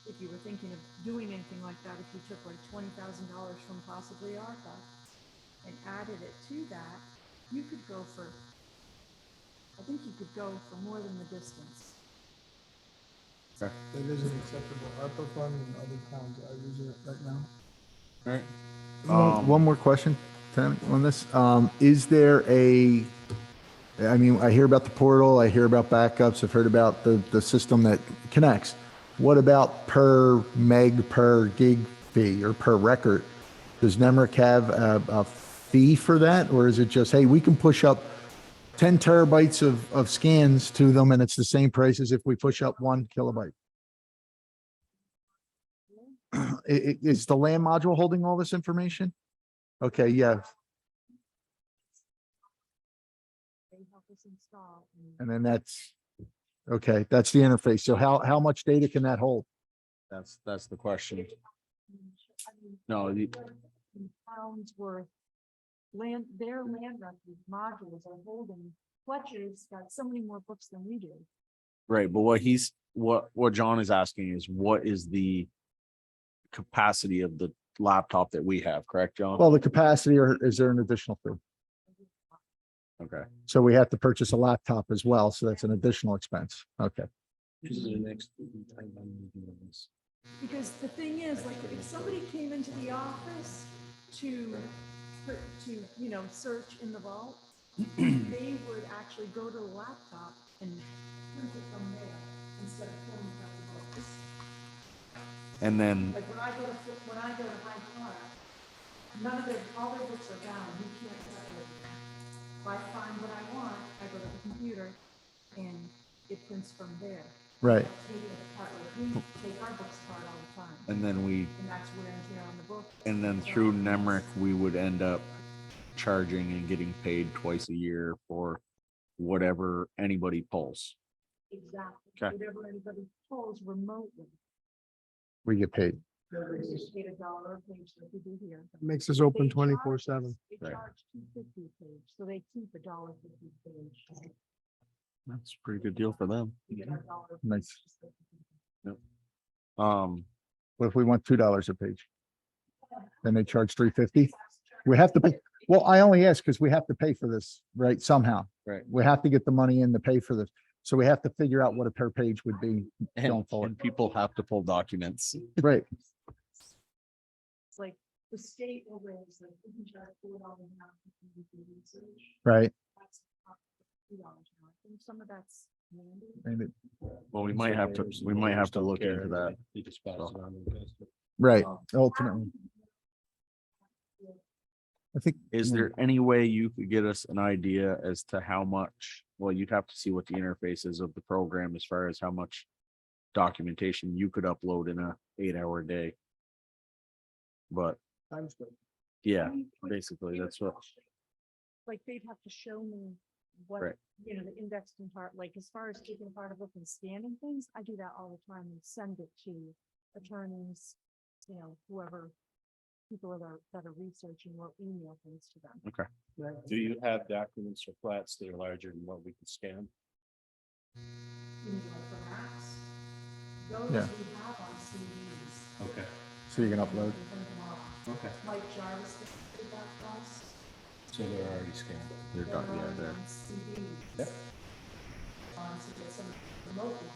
if you were thinking of doing anything like that, if you took like $20,000 from possibly ARPA and added it to that, you could go for, I think you could go for more than the distance. Okay. It is an acceptable ARPA fund and other towns are using it right now. All right. One more question, Tim, on this. Is there a, I mean, I hear about the portal, I hear about backups, I've heard about the system that connects. What about per meg, per gig fee or per record? Does Nemrick have a fee for that? Or is it just, hey, we can push up 10 terabytes of scans to them and it's the same price as if we push up 1 kilobyte? Is the LAN module holding all this information? Okay, yeah. They help us install. And then that's, okay, that's the interface. So how much data can that hold? That's the question. I mean, No, pounds worth their land record modules are holding. Fletcher's got so many more books than we do. right, but what John is asking is what is the capacity of the laptop that we have, correct, John? Well, the capacity, or is there an additional fee? Okay. So we have to purchase a laptop as well. So that's an additional expense. Okay. Because the thing is, like, if somebody came into the office to, you know, search in the vault, they would actually go to the laptop and print it from there instead of pulling it out the books. And then, Like, when I go to Hyde Park, all their books are down, you can't separate them. If I find what I want, I go to the computer and it prints from there. Right. Take it apart, like, we take our books apart all the time. and then we, And that's wear and tear on the book. and then through Nemrick, we would end up charging and getting paid twice a year for whatever anybody pulls. Exactly. Okay. Whatever anybody pulls remotely. We get paid. They just paid $1 a page like we do here. Makes us open They charge 24/7. us- They Right. charge $2.50 a page, so they keep $1.50 a page. That's a pretty good deal for them. We get our $1. Nice. Um, What if we want $2 a page? Then they charge $3.50? We have to pay. Well, I only ask because we have to pay for this, right? Somehow. Right. We have to get the money in to pay for this. So we have to figure out what a per page would be going and forward. people have to pull documents. Right. It's like the state will raise, like, we can charge $4 an hour for research. Right. That's $2 an hour. And some of that's mandated. And it- Well, we might have to look into that. Right. Ultimately. I think. Is there any way you could get us an idea as to how much, well, you'd have to see what the interface is of the program as far as how much documentation you could upload in a 8-hour day. But Time's good. yeah, basically, that's what, Like, they'd have to show me what, Right. you know, the indexed in part, like, as far as taking part of book and scanning things, I do that all the time and send it to attorneys, you know, whoever, people that are researching, will email things to them. Do you have documents or flats that are larger than what we can scan? You know, like for Macs, those we Yeah. have on CDs. Okay. So you can upload. We print them off. Okay. Mike Jarvis did that for us. So they're already scanned. they're They're done, yeah, on they're, CDs. Yep. To get some remotely.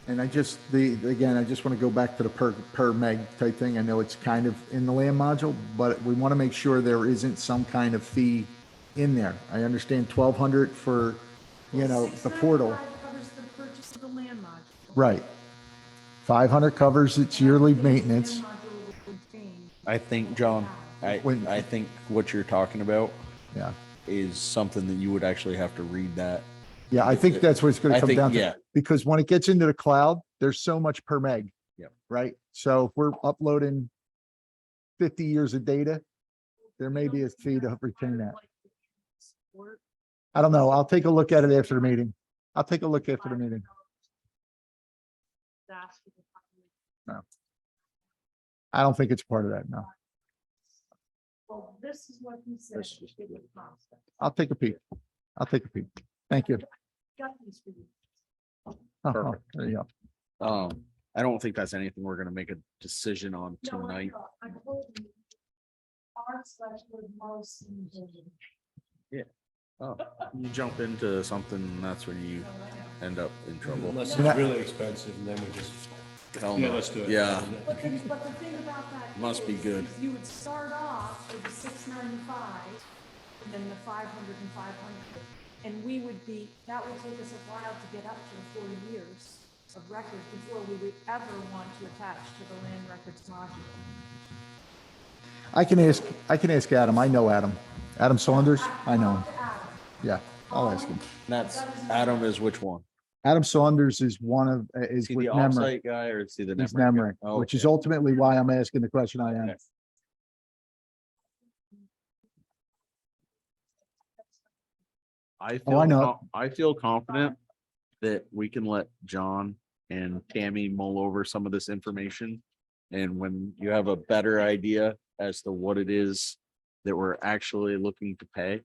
And I just, again, I just want to go back to the per meg type thing. I know it's kind of in the LAN module, but we want to make sure there isn't some kind of fee in there. I understand 1,200 for, you know, the portal. $695 covers the purchase of the land module. Right. 500 covers its yearly The maintenance. land module will contain I think, John, When- I think what you're talking about Yeah. is something that you would actually have to read that. Yeah, I think that's what it's going I to come think, down yeah. to. Because when it gets into the cloud, there's so much per meg. Yep. Right? So if we're uploading 50 years of data, there may be a fee to retain that. I don't know. I'll take a look at it after the meeting. I'll take a look after the meeting. I don't think it's part of that, no. Well, this is what he said. it would cost us. I'll take a peek. I'll take a peek. Thank you. Got these for you. Oh, there you go. I don't think that's anything we're gonna make a decision on No, tonight. I told you. Our slash would most. Oh, you jump into something, and that's when you end up in trouble. Unless it's And I- really expensive, and then we just, Hell yeah, no. let's do it. Yeah, But the thing about that Must be good. is you would start off with the 695, and then the 500 and 500, and we would be, that would take us a while to get up to the 40 years of record before we would ever want to attach to the land records module. I can ask Adam. I know Adam. Adam Saunders, I know him. Talk to Adam. Yeah, I'll ask him. that's, Adam is which one? Adam Saunders is one of, is Is he with the Nemrick. offsite guy or is he the He's Nemrick guy? Nemrick, Oh, which is okay. ultimately why I'm asking the question I am. Okay. I Oh, I feel, know. I feel confident that we can let John and Tammy mull over some of this information. And when you have a better idea as to what it is that we're actually looking to pay,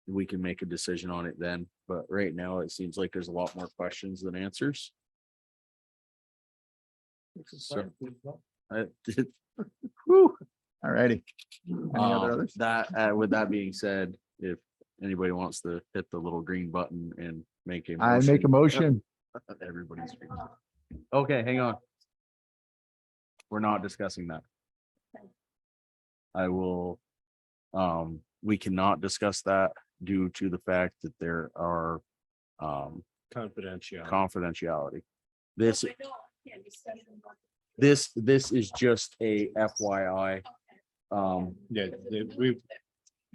we can make a decision on it then. But right now, it seems like there's a lot more questions than answers. So, I did. Whew. All righty. Any other others? That, with that being said, if anybody wants to hit the little green button and make a I make a motion. Everybody's. Okay, hang on. We're not discussing that. I will, we cannot discuss that due to the fact that there are, Confidentiality. confidentiality. This is just a FYI. Yeah,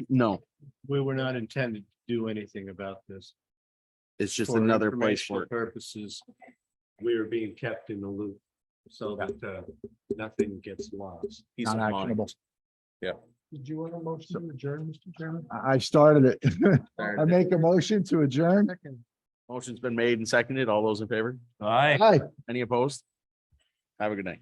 No, we were not intended to do anything about this. it's just For another place for informational it. purposes, we are being kept in the loop so that nothing gets lost. Peace of Not mind. actionable. Did you want a motion to adjourn, Mr. Chairman? I started it. I make a motion to adjourn. Motion's been made and seconded. All those in favor? Aye. Hi. Any opposed? Have a good night.